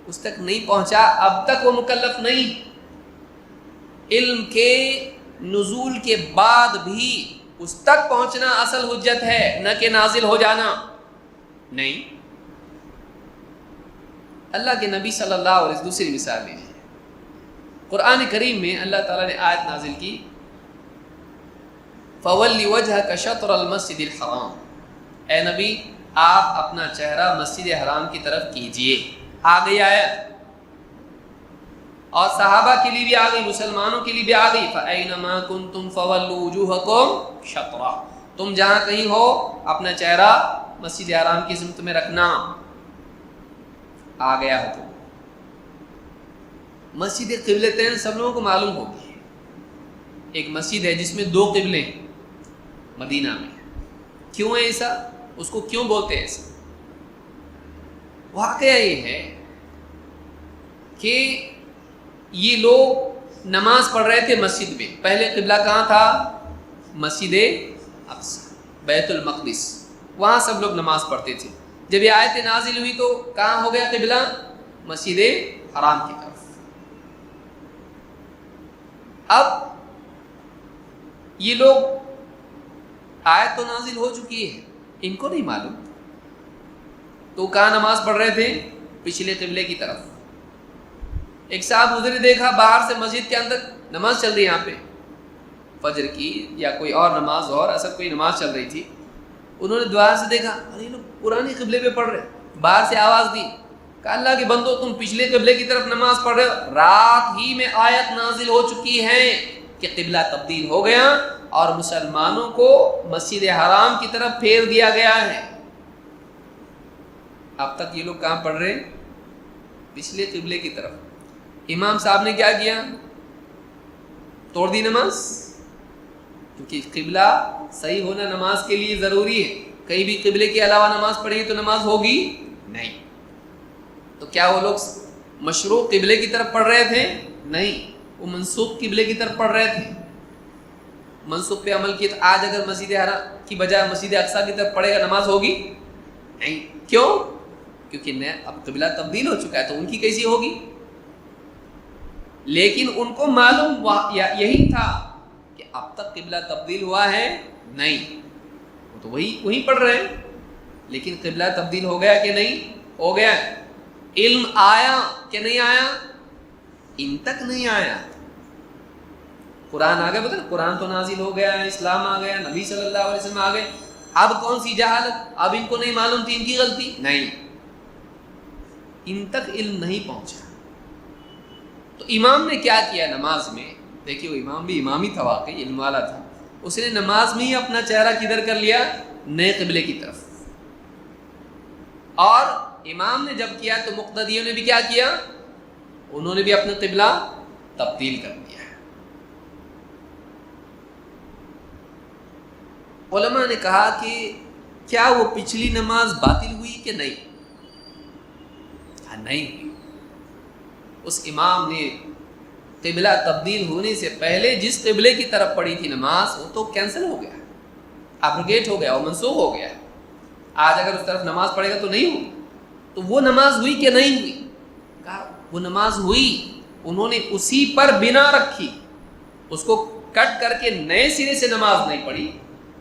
اس تک نہیں پہنچا، اب تک وہ مکلف نہیں۔ علم کے نزول کے بعد بھی اس تک پہنچنا اصل حجت ہے، نہ کہ نازل ہو جانا نہیں۔ اللہ کے نبی صلی اللہ علیہ وسلم، دوسری مثال لیجیے، قرآن کریم میں اللہ تعالیٰ نے آیت نازل کی، فَوَلِّ وَجْهَكَ شَطْرَ الْمَسْجِدِ الْحَرَامِ، اے نبی آپ اپنا چہرہ مسجد حرام کی طرف کیجئے۔ آ گئی آیت، اور صحابہ کے لیے بھی آ گئی، مسلمانوں کے لیے بھی آ گئی، فَأَيْنَمَا كُنْتُمْ فَوَلُّوا وُجُوهَكُمْ شَطْرَهُ، تم جہاں کہیں ہو اپنا چہرہ مسجد حرام کی سمت میں رکھنا۔ آ گیا حکم۔ مسجد قبلتین سب لوگوں کو معلوم ہوگی، ایک مسجد ہے جس میں 2 قبلے ہیں مدینہ میں۔ کیوں ہے ایسا؟ اس کو کیوں بولتے ہیں ایسا؟ واقعہ یہ ہے کہ یہ لوگ نماز پڑھ رہے تھے مسجد میں، پہلے قبلہ کہاں تھا؟ مسجد اقصی، بیت المقدس، وہاں سب لوگ نماز پڑھتے تھے۔ جب یہ آیت نازل ہوئی تو کہاں ہو گیا قبلہ؟ مسجد حرام کی طرف۔ اب یہ لوگ، آیت تو نازل ہو چکی ہے، ان کو نہیں معلوم، تو کہاں نماز پڑھ رہے تھے؟ پچھلے قبلے کی طرف۔ ایک صاحب گزرے، دیکھا باہر سے مسجد کے اندر نماز چل رہی ہے، یہاں پہ فجر کی یا کوئی اور نماز، اور اصل کوئی نماز چل رہی تھی۔ انہوں نے دوار سے دیکھا، ارے یہ لوگ پرانے قبلے پہ پڑھ رہے، باہر سے آواز دی، کہا اللہ کے بندو تم پچھلے قبلے کی طرف نماز پڑھ رہے ہو، رات ہی میں آیت نازل ہو چکی ہے کہ قبلہ تبدیل ہو گیا اور مسلمانوں کو مسجد حرام کی طرف پھیر دیا گیا ہے۔ اب تک یہ لوگ کہاں پڑھ رہے؟ پچھلے قبلے کی طرف۔ امام صاحب نے کیا کیا؟ توڑ دی نماز، کیونکہ قبلہ صحیح ہونا نماز کے لیے ضروری ہے۔ کہیں بھی قبلے کے علاوہ نماز پڑھیں تو نماز ہوگی نہیں۔ تو کیا وہ لوگ مشروع قبلے کی طرف پڑھ رہے تھے؟ نہیں، وہ منسوخ قبلے کی طرف پڑھ رہے تھے۔ منسوخ پہ عمل کیا، تو آج اگر مسجد حرام کی بجائے مسجد اقصی کی طرف پڑھے گا نماز ہوگی نہیں۔ کیوں؟ کیونکہ اب قبلہ تبدیل ہو چکا ہے، تو ان کی کیسی ہوگی؟ لیکن ان کو معلوم یہی تھا کہ اب تک قبلہ تبدیل ہوا ہے نہیں، وہ تو وہیں پڑھ رہے ہیں، لیکن قبلہ تبدیل ہو گیا کہ نہیں؟ ہو گیا۔ علم آیا کہ نہیں آیا؟ ان تک نہیں آیا۔ قرآن آ گیا، بتا نا، قرآن تو نازل ہو گیا، اسلام آ گیا، نبی صلی اللہ علیہ وسلم آ گئے، اب کون سی جہالت؟ اب ان کو نہیں معلوم تھی، ان کی غلطی نہیں، ان تک علم نہیں پہنچا۔ تو امام نے کیا کیا نماز میں؟ دیکھیے وہ امام بھی امام ہی تھا، واقعی علم والا تھا، اس نے نماز میں ہی اپنا چہرہ کدھر کر لیا؟ نئے قبلے کی طرف. اور امام نے جب کیا تو مقتدیوں نے بھی کیا کیا؟ انہوں نے بھی اپنا قبلہ تبدیل کر دیا. علماء نے کہا کہ کیا وہ پچھلی نماز باطل ہوئی کہ نہیں؟ نہیں ہوئی. اس امام نے قبلہ تبدیل ہونے سے پہلے جس قبلے کی طرف پڑھی تھی نماز وہ تو کینسل ہو گیا، ابروگیٹ ہو گیا، وہ منسوخ ہو گیا. آج اگر اس طرف نماز پڑھے گا تو نہیں ہوگی. تو وہ نماز ہوئی کہ نہیں ہوئی؟ کہا وہ نماز ہوئی. انہوں نے اسی پر بنا رکھی، اس کو کٹ کر کے نئے سرے سے نماز نہیں پڑھی.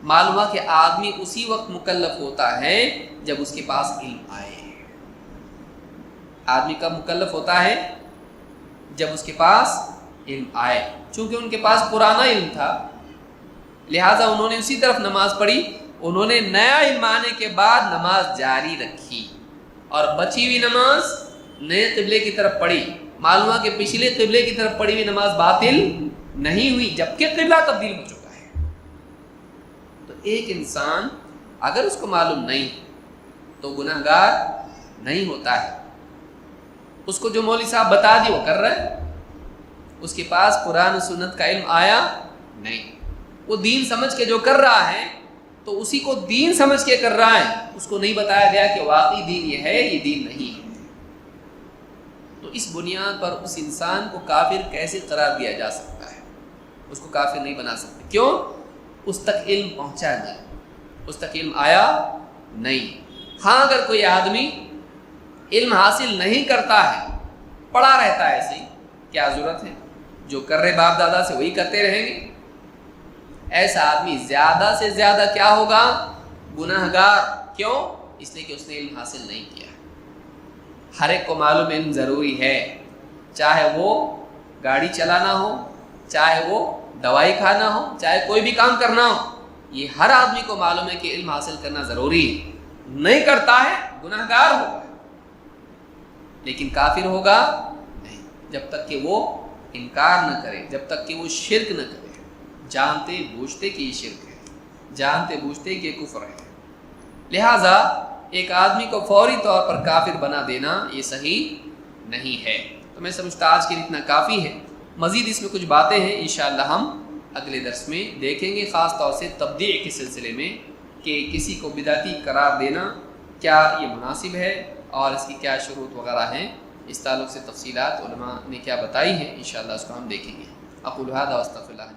معلوم ہوا کہ آدمی اسی وقت مکلف ہوتا ہے جب اس کے پاس علم آئے. آدمی کب مکلف ہوتا ہے؟ جب اس کے پاس علم آئے. چونکہ ان کے پاس پرانا علم تھا لہٰذا انہوں نے اسی طرف نماز پڑھی. انہوں نے نیا علم آنے کے بعد نماز جاری رکھی اور بچی ہوئی نماز نئے قبلے کی طرف پڑھی. معلوم ہوا کہ پچھلے قبلے کی طرف پڑھی ہوئی نماز باطل نہیں ہوئی جبکہ قبلہ تبدیل ہو چکا ہے. تو ایک انسان اگر اس کو معلوم نہیں تو گناہ گار نہیں ہوتا ہے. اس کو جو مولوی صاحب بتا دی وہ کر رہا ہے، اس کے پاس قرآن و سنت کا علم آیا نہیں، وہ دین سمجھ کے جو کر رہا ہے تو اسی کو دین سمجھ کے کر رہا ہے. اس کو نہیں بتایا گیا کہ واقعی دین یہ ہے، یہ دین نہیں ہے. تو اس بنیاد پر اس انسان کو کافر کیسے قرار دیا جا سکتا ہے؟ اس کو کافر نہیں بنا سکتے. کیوں؟ اس تک علم پہنچا نہیں، اس تک علم آیا نہیں. ہاں اگر کوئی آدمی علم حاصل نہیں کرتا ہے، پڑا رہتا ہے ایسے ہی، کیا ضرورت ہے؟ جو کر رہے باپ دادا سے وہی کرتے رہیں گے. ایسا آدمی زیادہ سے زیادہ کیا ہوگا؟ گناہ گار. کیوں؟ اس لیے کہ اس نے علم حاصل نہیں کیا. ہر ایک کو معلوم علم ضروری ہے، چاہے وہ گاڑی چلانا ہو، چاہے وہ دوائی کھانا ہو، چاہے کوئی بھی کام کرنا ہو. یہ ہر آدمی کو معلوم ہے کہ علم حاصل کرنا ضروری ہے. نہیں کرتا ہے گناہ گار ہوگا، لیکن کافر ہوگا نہیں جب تک کہ وہ انکار نہ کرے، جب تک کہ وہ شرک نہ کرے، جانتے بوجھتے کہ یہ شرک ہے، جانتے بوجھتے کہ یہ کفر ہے. لہٰذا ایک آدمی کو فوری طور پر کافر بنا دینا یہ صحیح نہیں ہے. تو میں سمجھتا آج کے لیے اتنا کافی ہے. مزید اس میں کچھ باتیں ہیں انشاءاللہ ہم اگلے درس میں دیکھیں گے، خاص طور سے تبدیع کے سلسلے میں کہ کسی کو بدعتی قرار دینا کیا یہ مناسب ہے اور اس کی کیا شروط وغیرہ ہیں. اس تعلق سے تفصیلات علماء نے کیا بتائی ہیں انشاءاللہ اس کو ہم دیکھیں گے. اقول ھذا واستغفر اللہ